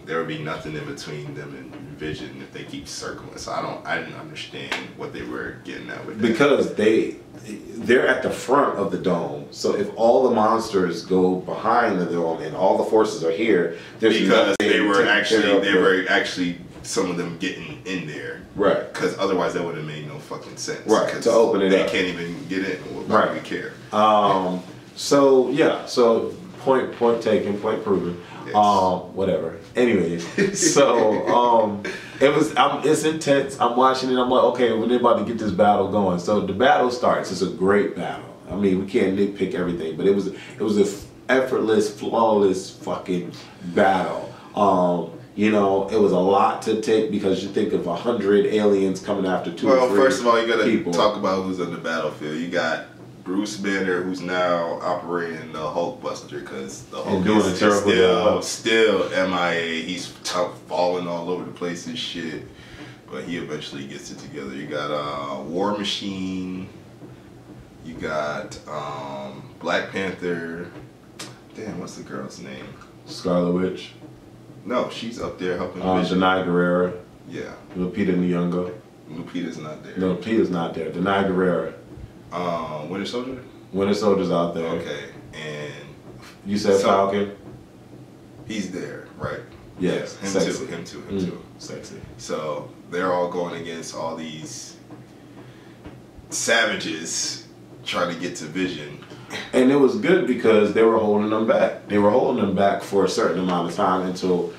there would be nothing in between them and Vision if they keep circling. So I didn't understand what they were getting at with that. Because they're at the front of the dome. So if all the monsters go behind the dome and all the forces are here, because they were actually some of them getting in there. Right. Because otherwise that would have made no fucking sense. Right. To open it up. They can't even get in. Why do we care? So yeah. So point taken. Point proven. Yes. Whatever. Anyways. So it's intense. I'm watching it. I'm like, okay, we're about to get this battle going. So the battle starts. It's a great battle. I mean, we can't nitpick everything, but it was a effortless, flawless fucking battle. You know, it was a lot to take because you think of 100 aliens coming after two or three first of all, you got people. to talk about who's on the battlefield. You got Bruce Banner, who's now operating the Hulkbuster because the Hulk is still MIA. He's falling all over the place and shit, but he eventually gets it together. You got War Machine. You got Black Panther. Damn, what's the girl's name? Scarlet Witch. No, she's up there helping. Denai Guerrera. Yeah. Lupita Nyong'o. Lupita's not there. No, Lupita's not there. Denai Guerrera. Winter Soldier? Winter Soldier's out there. Okay. And you said Falcon? He's there, right? Yes. Him too. Sexy. So they're all going against all these savages trying to get to Vision. And it was good because they were holding them back. They were holding them back for a certain amount of time until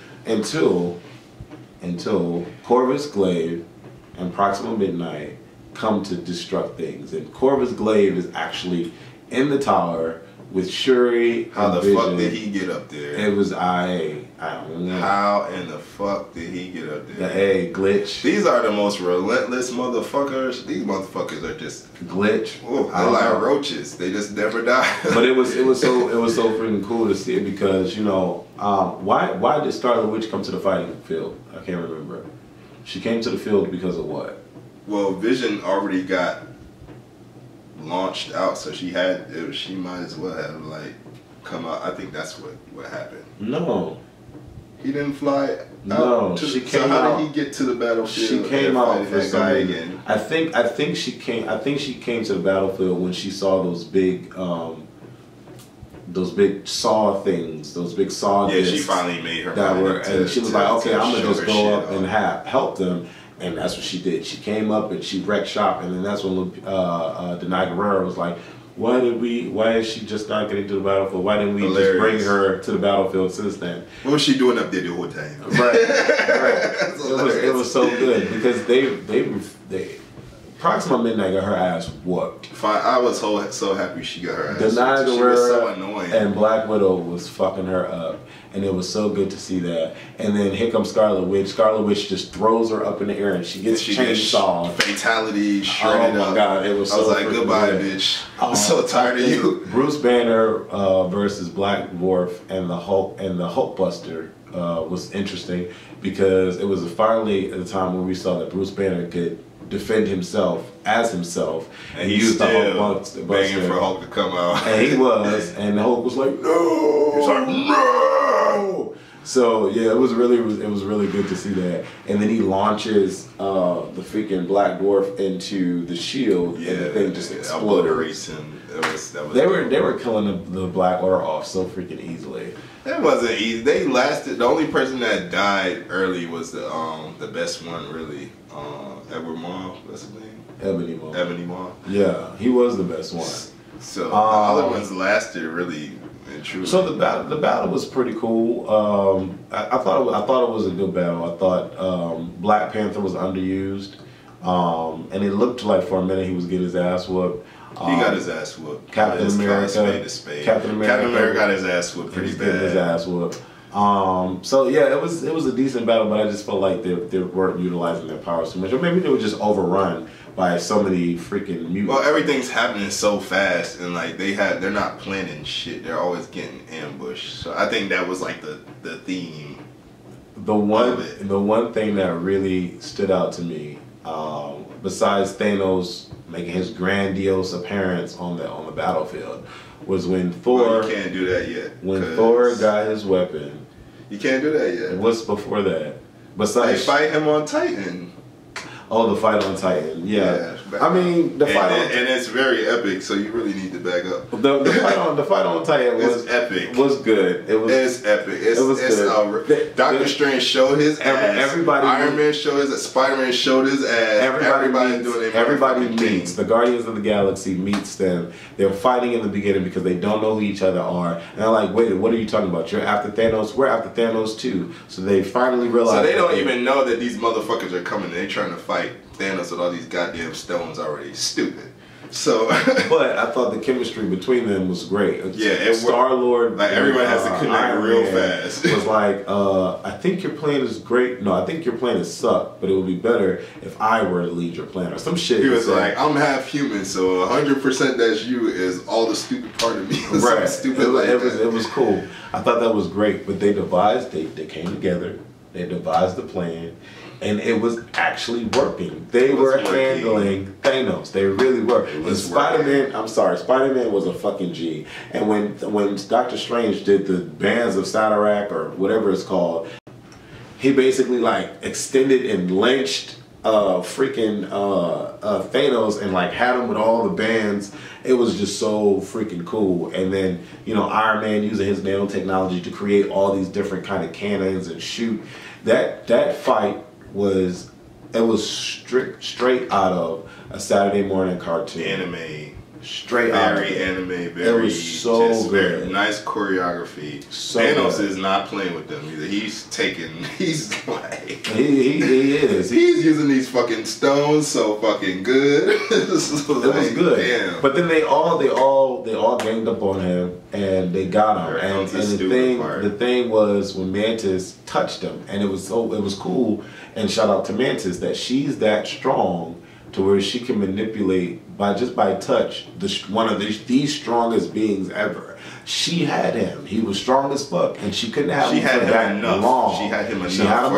Corvus Glaive and Proxima Midnight come to destruct things. And Corvus Glaive is actually in the tower with Shuri. How the fuck did he get up there? It was I don't know. How in the fuck did he get up there? The A glitch. These are the most relentless motherfuckers. These motherfuckers are just glitch. Ooh, they're like roaches. They just never die. But it was so freaking cool to see it because, you know, why did Scarlet Witch come to the fighting field? I can't remember. She came to the field because of what? Well, Vision already got launched out, so she might as well have like come out. I think that's what happened. No. He didn't fly out. No, she came so how out. did he get to the battlefield? She came out for that guy again. I think she came to the battlefield when she saw those big saw things, those big saw discs. Yeah, she finally made her that mind were, and she was like, okay, I'm gonna just go up on. and help them. And that's what she did. She came up and she wrecked shop, and then that's when Denai Guerrera was like, why is she just not getting to the battlefield? Why didn't we just bring her to the battlefield since then? What was she doing up there the whole time? Right. It was so good because they Proxima Midnight got her ass whooped. I was so happy she got her ass whooped. Denai She was so annoying. and Black Widow was fucking her up. And it was so good to see that. And then here comes Scarlet Witch. Scarlet Witch just throws her up in the air and she gets chainsawed. Fatality, shredded up. Oh my God, it was so I was like, goodbye, bitch. I'm so tired of you. Bruce Banner versus Black Dwarf and the Hulkbuster was interesting because it was finally at the time when we saw that Bruce Banner could defend himself as himself, and he used the Hulk begging for Hulk to come out, and he was, and the Hulk was like, no, he's like, no. So yeah, it was really good to see that, and then he launches the freaking Black Dwarf into the shield, and the thing just explodes. They were killing the Black Order off so freaking easily. It wasn't easy. They lasted. The only person that died early was the best one, really. Edward Maw, what's his name? Ebony Maw. Ebony Maw. Yeah, he was the best one. So the other ones lasted really and truly. So the battle was pretty cool. I thought it was a good battle. I thought Black Panther was underused, and it looked like for a minute he was getting his ass whooped. He got his ass whooped. Captain America got his ass whooped pretty bad. Getting his ass whooped. So yeah, it was a decent battle, but I just felt like they weren't utilizing their powers too much, or maybe they were just overrun by so many freaking mutants. Well, everything's happening so fast, and like they're not planning shit. They're always getting ambushed. So I think that was like the theme. The one thing that really stood out to me, besides Thanos making his grandiose appearance on the battlefield, was when Thor. Well, you can't do that yet. When Thor got his weapon. You can't do that yet. What's before that? Besides, they fight him on Titan. Oh, the fight on Titan. Yeah. I mean, the fight on and it's very epic. So you really need to back up. The fight on Titan was epic. Was good. It's epic. It was good. Doctor Strange showed his ass. Everybody. Iron Man showed his ass. Spider-Man showed his ass. Everybody meets. The Guardians of the Galaxy meets them. They're fighting in the beginning because they don't know who each other are, and they're like, "Wait, what are you talking about? You're after Thanos. We're after Thanos too." So they finally realize. So they don't even know that these motherfuckers are coming. They're trying to fight Thanos with all these goddamn stones already. Stupid. So, but I thought the chemistry between them was great. Yeah, Star-Lord, like everyone has to connect real fast. Was like, I think your plan is great. No, I think your plan is suck, but it would be better if I were to lead your plan or some shit. He was like, I'm half human, so 100% that's you is all the stupid part of me. Right. Stupid it was cool. I thought that was great, but they came together, they devised the plan. And it was actually working. They were handling Thanos. They really were. And Spider-Man was a fucking G. And when Doctor Strange did the bands of Satarak or whatever it's called, he basically like extended and lynched freaking Thanos and like had him with all the bands. It was just so freaking cool. And then, Iron Man using his nanotechnology to create all these different kind of cannons and shoot. That fight was straight out of a Saturday morning cartoon. Anime. Straight out of it. Anime, very. It was so good. Nice choreography. So Thanos good. Is not playing with them either. He's like... He is. He's using these fucking stones so fucking good. It was good. Damn. But then they all ganged up on him and they got him. And the thing was when Mantis touched him, and it was cool. And shout out to Mantis that she's that strong to where she can manipulate by touch one of the strongest beings ever. She had him. He was strong as fuck, and she couldn't have him for that long. She had him enough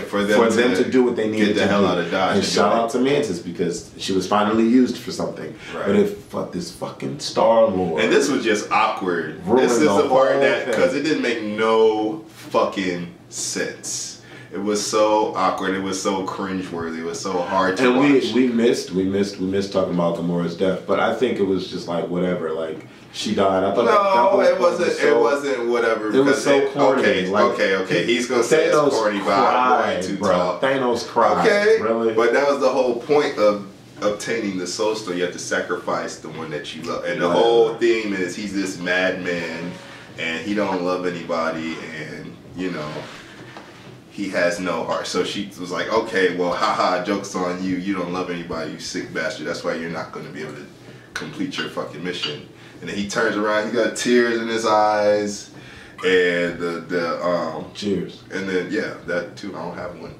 for them to do what they needed to do. Get the hell out of Dodge. And shout out to Mantis because she was finally used for something. Right. But this fucking Star-Lord. And this was just awkward. This is the part that because it didn't make no fucking sense. It was so awkward. It was so cringeworthy. It was so hard to watch. And we missed talking about Gamora's death. But I think it was just like whatever. Like she died. I thought it wasn't whatever. It was so corny. Okay. He's gonna say it's corny, but I'm going to talk. Thanos cried. Okay, really. But that was the whole point of obtaining the Soul Stone. You have to sacrifice the one that you love, and the whole theme is he's this madman, and he don't love anybody, and he has no heart. So she was like, okay, well, haha, joke's on you. You don't love anybody, you sick bastard. That's why you're not going to be able to complete your fucking mission. And then he turns around, he got tears in his eyes. And cheers. And then, yeah, that too, I don't have one.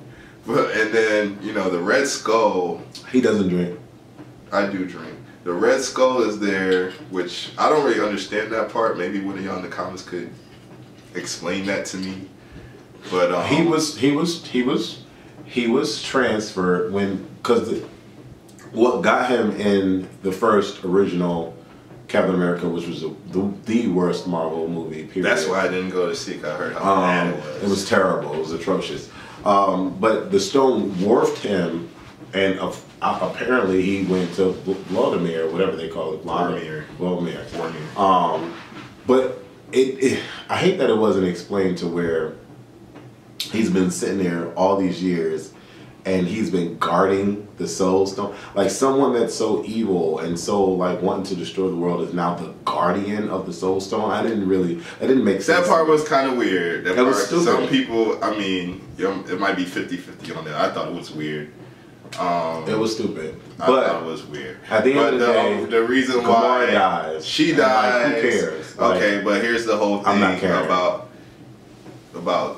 And then, the Red Skull. He doesn't drink. I do drink. The Red Skull is there, which I don't really understand that part. Maybe one of y'all in the comments could explain that to me. But he was transferred because what got him in the first original Captain America, which was the worst Marvel movie, period. That's why I didn't go to see it. I heard how bad it was. It was terrible. It was atrocious. But the stone dwarfed him, and apparently he went to Vladimir, whatever they call it. Vladimir. But I hate that it wasn't explained to where he's been sitting there all these years and he's been guarding the Soul Stone. Like, someone that's so evil and so like wanting to destroy the world is now the guardian of the Soul Stone. That didn't make sense. That part was kind of weird. That part, was stupid. Some people, I mean, it might be 50-50 on that. I thought it was weird. It was stupid. I But thought it was weird. At the end of the day, the reason Gamora why dies. She dies. Like, who cares? Okay, Like, but here's the whole thing I'm not caring. about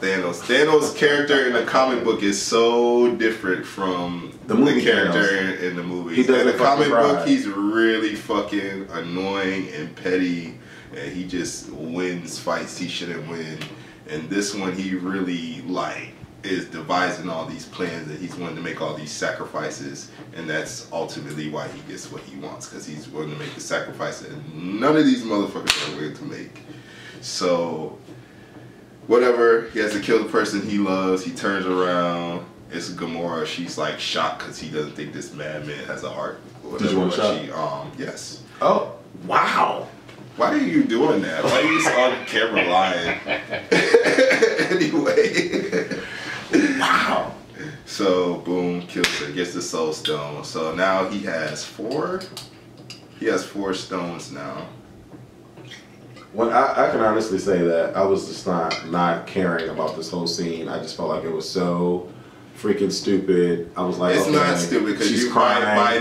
Thanos. Thanos' character in the comic book is so different from The movie character in the movies. He doesn't in the comic fucking book, cry. he's really fucking annoying and petty, and he just wins fights he shouldn't win. And this one, he really is devising all these plans, that he's wanting to make all these sacrifices, and that's ultimately why he gets what he wants, because he's willing to make the sacrifice that none of these motherfuckers are willing to make. So whatever, he has to kill the person he loves. He turns around. It's Gamora. She's like shocked because he doesn't think this madman has a heart. Did you want a shot? Yes. Oh, wow. Why are you doing that? Why are you on camera lying? Anyway. Wow. So boom, kills her, gets the Soul Stone. So now he has 4. He has 4 stones now. When I can honestly say that I was just not caring about this whole scene. I just felt like it was so freaking stupid. I was like, it's okay, not stupid because she's you crying, by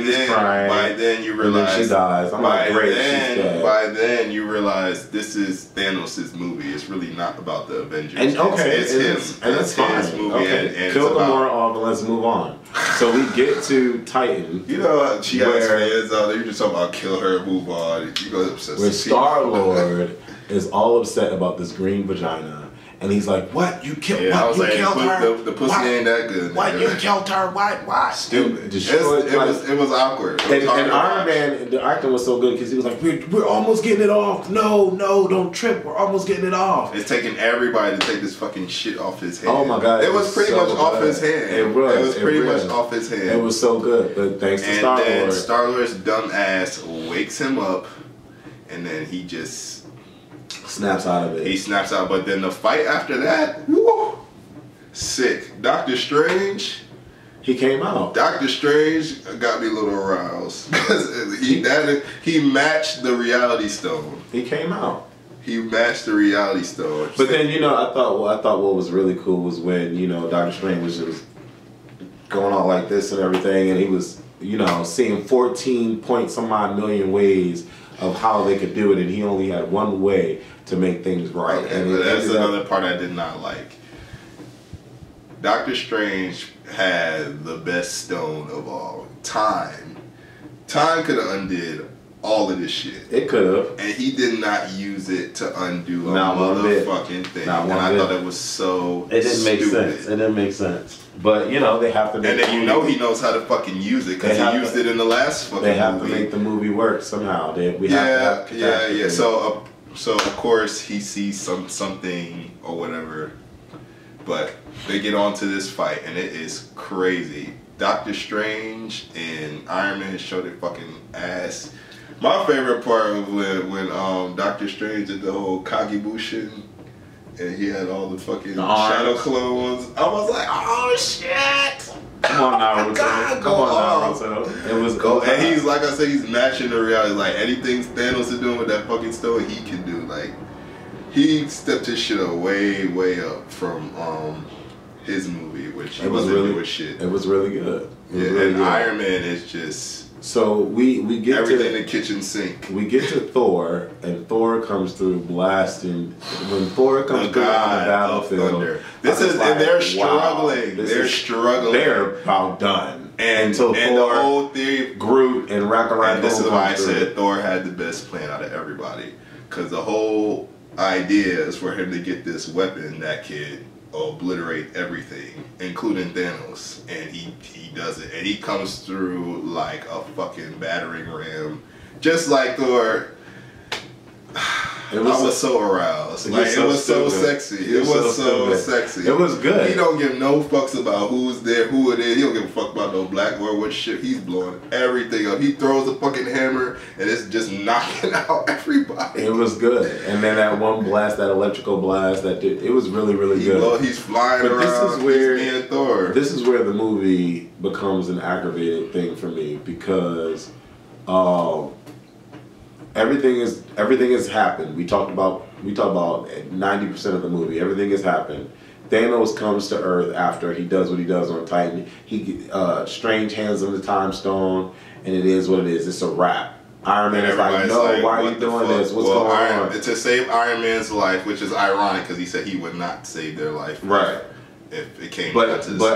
then you realize, and then she dies. I'm like, great, she's dead. By then you realize this is Thanos' movie. It's really not about the Avengers. And okay, it's him. And that's fine. His movie. Okay. And kill Gamora off and let's move on. So we get to Titan. You know, she has fans out there. You just talking about kill her, move on. You go obsessed. Where Star-Lord is all upset about this green vagina. And he's like, what? You killed I was like, killed her? The pussy ain't that good. What? You killed her? Why? Stupid. It was awkward. And Iron Man, the acting was so good because he was like, we're almost getting it off. No, don't trip. We're almost getting it off. It's taking everybody to take this fucking shit off his head. Oh my God. It was pretty much off his hand. It was pretty much off his hand. It was so good. But thanks to Star-Lord. And then Star-Lord's dumb ass wakes him up, and then he just snaps out of it. He snaps out, but then the fight after that, woo, sick. Doctor Strange, he came out. Doctor Strange got me a little aroused because he matched the Reality Stone. He came out. He matched the Reality Stone. But then I thought what was really cool was when Doctor Strange was just going on like this and everything, and he was seeing 14 point some odd million ways of how they could do it, and he only had one way to make things right. Okay, and but that's another part I did not like. Doctor Strange had the best stone of all. Time. Time could have undid all of this shit. It could have. And he did not use it to undo a Not one bit. motherfucking thing. Not and one I bit. thought it was so It didn't make stupid. sense. It didn't make sense. But they have to make and then he knows how to fucking use it because he used it in the last fucking movie. They have to make the movie work somehow. Yeah. So of course he sees something or whatever, but they get onto this fight and it is crazy. Doctor Strange and Iron Man show their fucking ass. My favorite part was when Doctor Strange did the whole Kagebushin. And he had all the fucking shadow clones. I was like, oh shit! Come on, Naruto. Come on, Naruto. It was cool. And he's, like I said, he's matching the reality. Like, anything Thanos is doing with that fucking stone, he can do. Like, he stepped his shit up way up from his movie, which he wasn't doing shit. It was really good. Iron Man is just... So we get everything in the kitchen sink. We get to Thor, and Thor comes through blasting. When Thor comes through on the battlefield, they're struggling. They're struggling. They're about done. And Thor, the whole theory, Groot, and Ragnarok. And this is why I said Thor had the best plan out of everybody, because the whole idea is for him to get this weapon that could obliterate everything, including Thanos, and he does it, and he comes through like a fucking battering ram, just like Thor. I was so aroused. Like, it was so sexy. It was so sexy. It was good. He don't give no fucks about who's there, who it is. He don't give a fuck about no black or what shit. He's blowing everything up. He throws a fucking hammer and it's just knocking out everybody. It was good. And then that one blast, that electrical blast, it was really, really good. He's flying around. This is where, he's being Thor. This is where the movie becomes an aggravating thing for me, because everything has happened. We talked about 90% of the movie. Everything has happened. Thanos comes to Earth after he does what he does on Titan. Strange hands him the Time Stone, and it is what it is. It's a wrap. Iron Man is like, no, why are you doing this? What's going on? To save Iron Man's life, which is ironic because he said he would not save their life. Right. If it came but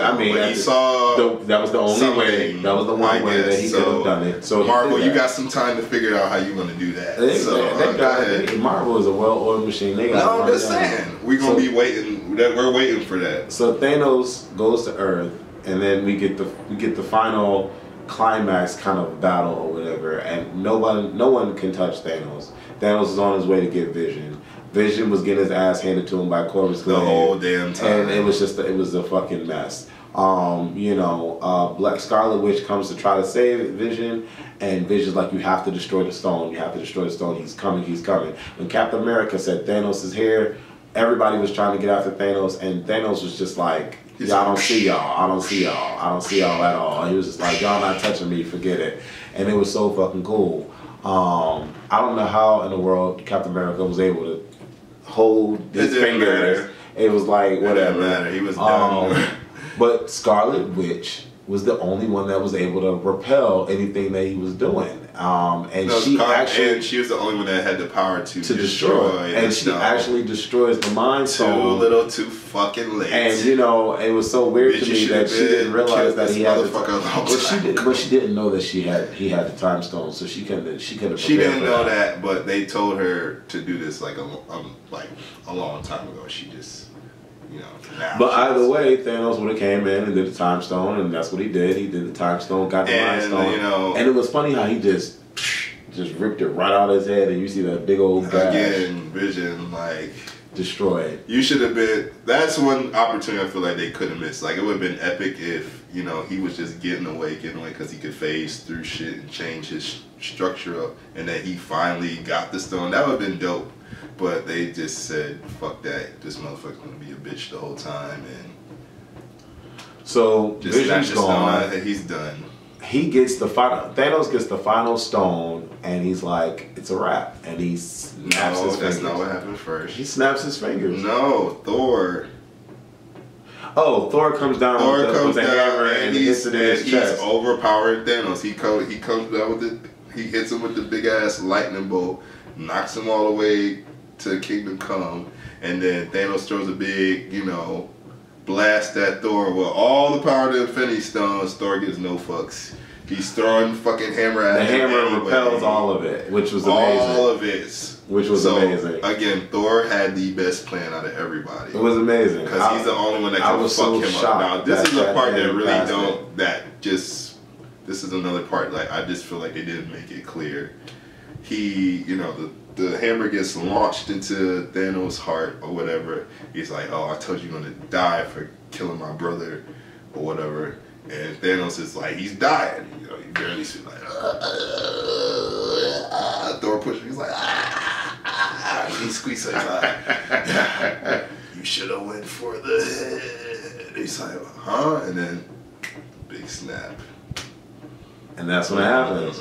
I mean, he saw that was the only way. That was the one way that he could have done it. So Marvel, you got some time to figure out how you're going to do that. Marvel is a well-oiled machine. I'm just saying, we're going to be waiting. We're waiting for that. So Thanos goes to Earth, and then we get the final climax kind of battle or whatever, and no one can touch Thanos. Thanos is on his way to get Vision. Vision was getting his ass handed to him by Corvus Glaive the whole damn time, and it was a fucking mess. Black Scarlet Witch comes to try to save Vision, and Vision's like, you have to destroy the stone. You have to destroy the stone. He's coming. He's coming. When Captain America said Thanos is here, everybody was trying to get after Thanos, and Thanos was just like, I don't see y'all. I don't see y'all. I don't see y'all at all. He was just like, y'all not touching me. Forget it. And it was so fucking cool. I don't know how in the world Captain America was able to hold his fingers. Matter. It was like, whatever. It didn't matter. He was done. But Scarlet Witch was the only one that was able to repel anything that he was doing. She was the only one that had the power to destroy. And she actually destroys the Mind Stone. Too little, too fucking late. And it was so weird to me that she didn't realize that he had but she didn't know that he had the Time Stone, so she couldn't. She didn't know that, but they told her to do this like a long time ago. She just. But either way, Thanos would have came in and did the Time Stone, and that's what he did. He did the Time Stone, got the Mind Stone, and it was funny how he just ripped it right out of his head, and you see that big old gash. Again, Vision destroyed. You should have been. That's one opportunity I feel like they could have missed. Like, it would have been epic if he was just getting away because he could phase through shit and change his structure up, and then he finally got the stone. That would have been dope. But they just said, fuck that. This motherfucker's gonna be a bitch the whole time, and so Vision's gone. He's done. Thanos gets the final stone, and he's like, it's a wrap, and he snaps his fingers. That's not what happened first. He snaps his fingers. No, Thor. Oh, Thor comes down with the hammer and hits it in his chest. He's overpowered Thanos. He comes down with it. He hits him with the big ass lightning bolt, knocks him all the way to Kingdom Come, and then Thanos throws a big, blast at Thor with all the power of the Infinity Stones. Thor gives no fucks. He's throwing fucking hammer at him. The hammer repels all of it, which was amazing. All of it. Which was amazing. Again, Thor had the best plan out of everybody. It was amazing. Because he's the only one that can fuck him up. Now, this is a part that really this is another part, I just feel like they didn't make it clear. The hammer gets launched into Thanos' heart or whatever. He's like, oh, I told you you're going to die for killing my brother or whatever. And Thanos is like, he's dying. You barely see Thor pushes him. He's like, he squeezes his eye. You should have went for the head. He's like, huh? And then, big snap. And that's when it happens.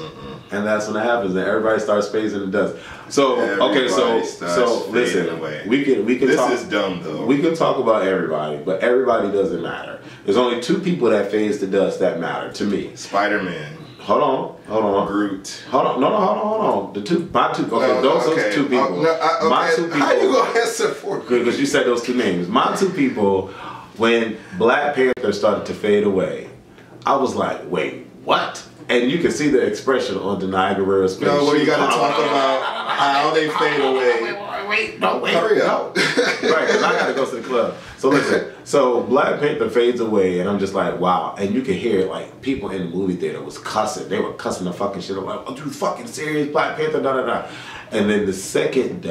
And that's when it happens. And everybody starts phasing and does. So listen, we can this talk. This is dumb though. We can talk about everybody, but everybody doesn't matter. There's only two people that phase to dust that matter to me. Spider-Man. Hold on. Groot. Hold on. Those two people. My two people. How you gonna answer for? Because you said those two names. My two people. When Black Panther started to fade away, I was like, wait, what? And you can see the expression on Denai Guerrero's face. No, well, you got to talk about how they fade away. wait, no, wait. Hurry up. Right, because I got to go to the club. So listen, so Black Panther fades away, and I'm just like, wow. And you can hear, like, people in the movie theater was cussing. They were cussing the fucking shit. I'm like, are you fucking serious? Black Panther, da-da-da. And then the second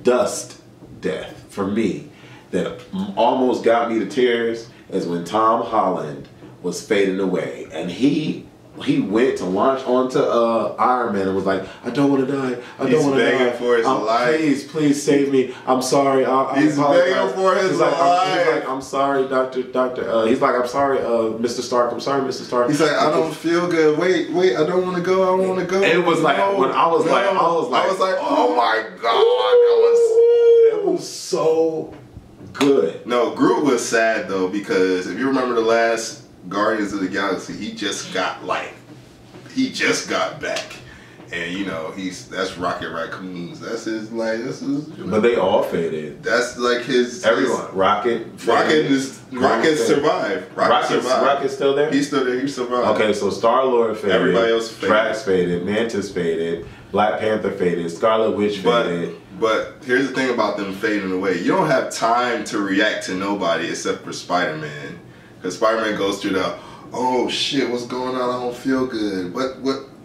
dust death for me that almost got me to tears is when Tom Holland was fading away, and he went to launch onto Iron Man and was like, I don't want to die. I don't want to die. He's begging for his life. Please save me. I'm sorry. He's begging for his life. He's like, I'm sorry, Doctor. He's like, I'm sorry, Mr. Stark. I'm sorry, Mr. Stark. He's like, I don't feel good. Wait, I don't want to go. I don't want to go. It was like, when I was like, oh my God, it was so good. No, Groot was sad though, because if you remember the last Guardians of the Galaxy, he just got back, and you know that's Rocket Raccoons. That's his But they all faded. That's like his everyone. Rocket survived. Rocket's still there. He's still there. He survived. Okay, so Star-Lord faded. Everybody else faded. Drax faded. Mantis faded. Black Panther faded. Scarlet Witch faded. But here's the thing about them fading away. You don't have time to react to nobody except for Spider-Man. Because Spider-Man goes through the, oh shit, what's going on? I don't feel good. What,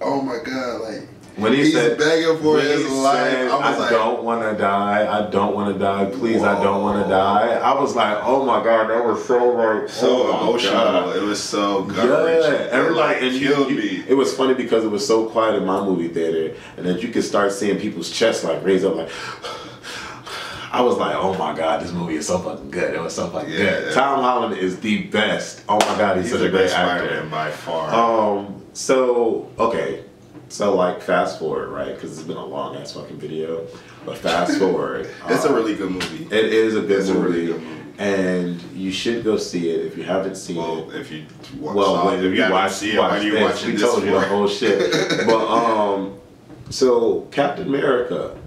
oh my God, like, when he's begging for his life. I don't want to die. I don't want to die. Please, I don't want to die. I was like, oh my God, that was so like emotional. It was so gut-wrenching. Yeah, everybody killed me. It was funny because it was so quiet in my movie theater, and then you could start seeing people's chests like raise up like. I was like, oh my God, this movie is so fucking good. It was so fucking good. Tom Holland is the best. Oh my God, he's such a great actor. Spider-Man by far. So like fast forward, right? Because it's been a long ass fucking video. But fast forward. It's a really good movie. It is a good movie. Really good movie. And you should go see it if you haven't seen it. If you watch this, we told you the whole shit. But so Captain Marvel.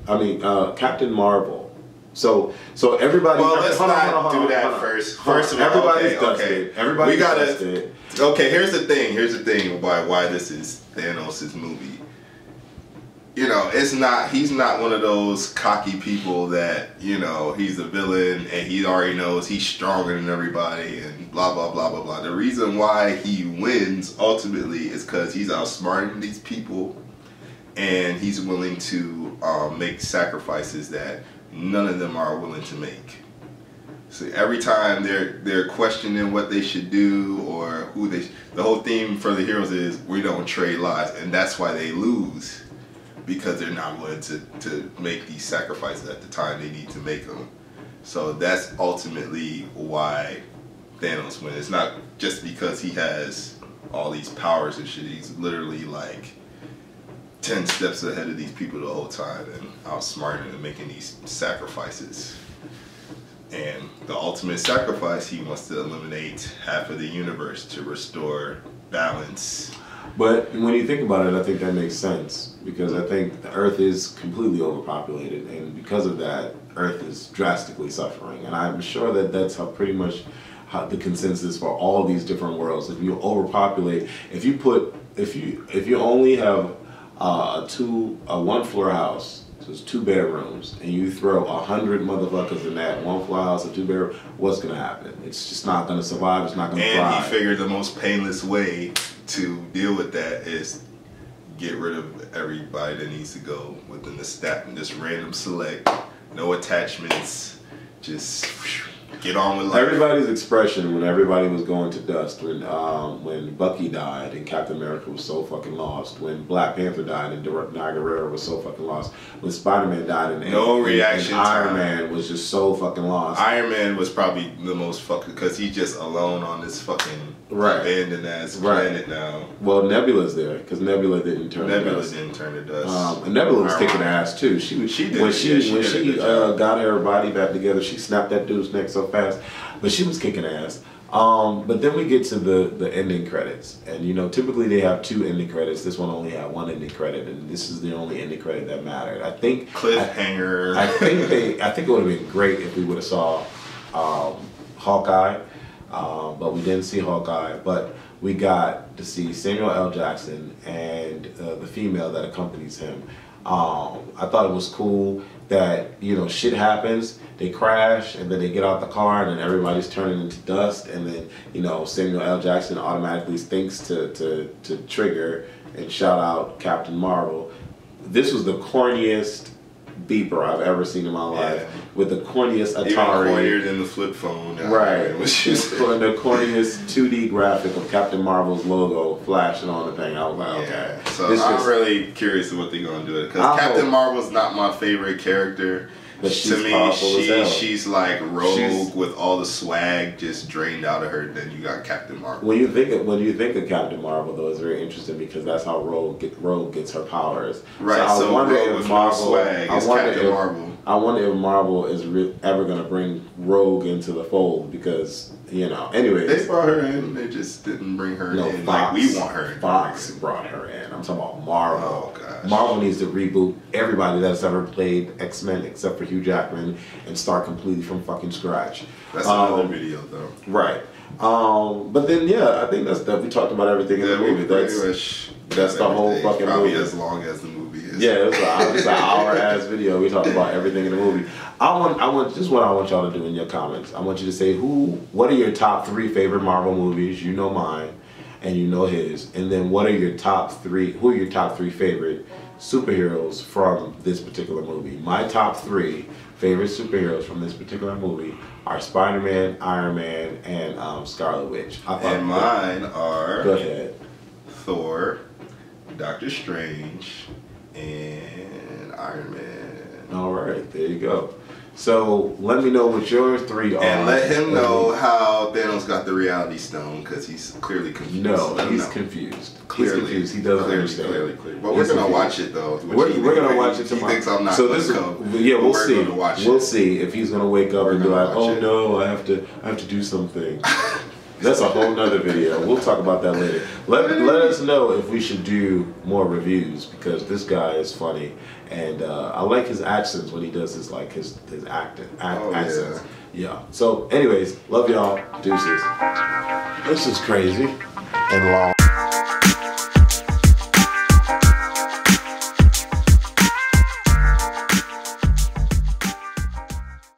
So everybody. Well, let's not do that first. First of all, everybody's dusted. Everybody's dusted. Okay, here's the thing. Here's the thing why this is Thanos' movie. You know, he's not one of those cocky people that, you know, he's a villain and he already knows he's stronger than everybody and blah, blah, blah, blah, blah. The reason why he wins ultimately is because he's outsmarting these people and he's willing to make sacrifices that none of them are willing to make. So every time they're questioning what they should do or the whole theme for the heroes is we don't trade lives, and that's why they lose, because they're not willing to make these sacrifices at the time they need to make them. So that's ultimately why Thanos wins. It's not just because he has all these powers and shit. He's literally like 10 steps ahead of these people the whole time and outsmarting and making these sacrifices. And the ultimate sacrifice, he wants to eliminate half of the universe to restore balance. But when you think about it, I think that makes sense, because I think the Earth is completely overpopulated, and because of that, Earth is drastically suffering. And I'm sure that that's pretty much how the consensus for all these different worlds. If you overpopulate, if you only have a 1-floor house. So it's 2 bedrooms, and you throw 100 motherfuckers in that 1-floor house, a 2-bedroom. What's gonna happen? It's just not gonna survive. It's not gonna thrive. And he figured the most painless way to deal with that is get rid of everybody that needs to go within the staff and just random select, no attachments, just get on with life. Everybody's expression when everybody was going to dust, when Bucky died and Captain America was so fucking lost, when Black Panther died and Guerrero was so fucking lost, when Spider-Man died and Iron Man was just so fucking lost. Iron Man was probably the most fucking, because he's just alone on this fucking abandoned ass planet now. Well, Nebula's there because Nebula didn't turn to dust. And Nebula was kicking ass too. When she got her body back together, she snapped that dude's neck so fast, but she was kicking ass. But then we get to the ending credits, and you know, typically they have 2 ending credits. This one only had 1 ending credit, and this is the only ending credit that mattered. I think cliffhanger. I think it would have been great if we would have saw Hawkeye, but we didn't see Hawkeye. But we got to see Samuel L. Jackson and the female that accompanies him. I thought it was cool that, you know, shit happens, they crash, and then they get out the car, and then everybody's turning into dust, and then, you know, Samuel L. Jackson automatically thinks to trigger and shout out Captain Marvel. This was the corniest beeper I've ever seen in my life, with the corniest Atari. Even cornier than the flip phone. Right. The corniest 2D graphic of Captain Marvel's logo flashing on the thing. I was like, okay. So I'm really curious of what they're going to do. Because Captain Marvel's not my favorite character. But to me, she's like Rogue with all the swag just drained out of her. Then you got Captain Marvel. When you think of Captain Marvel, though, it's very interesting because that's how Rogue gets her powers. Right. So I wonder if Marvel, swag is Captain Marvel. I wonder if Marvel is ever going to bring Rogue into the fold because, you know, anyways. They brought her in. They just didn't bring her in like we want her in. Fox brought her in. I'm talking about Marvel. Oh, gosh. Marvel needs to reboot everybody that's ever played X-Men except for Hugh Jackman and start completely from fucking scratch. That's another video, though. Right. But then, yeah, I think we talked about everything in the movie. That's the whole fucking probably movie. As long as the movie is. Yeah, it's an hour-ass video. We talked about everything in the movie. This is what I want y'all to do in your comments. I want you to say what are your top 3 favorite Marvel movies? You know mine, and you know his. And then who are your top 3 favorite superheroes from this particular movie? My top 3 favorite superheroes from this particular movie are Spider-Man, Iron Man, and Scarlet Witch. And mine are... Go ahead. Thor, Doctor Strange, and Iron Man. All right, there you go. So let me know what your 3 are. And let him know how Thanos got the Reality Stone, because he's clearly confused. No, he's confused. Clearly, he's confused. He doesn't understand. Clearly. But we're going to watch it, though. We're going to watch it tomorrow. He thinks I'm not so this we'll see. We'll see if he's going to wake up and be like, oh no, I have to do something. That's a whole nother video. We'll talk about that later. Let us know if we should do more reviews because this guy is funny and I like his accents when he does his accents. Yeah. So anyways, love y'all. Deuces. This is crazy and long.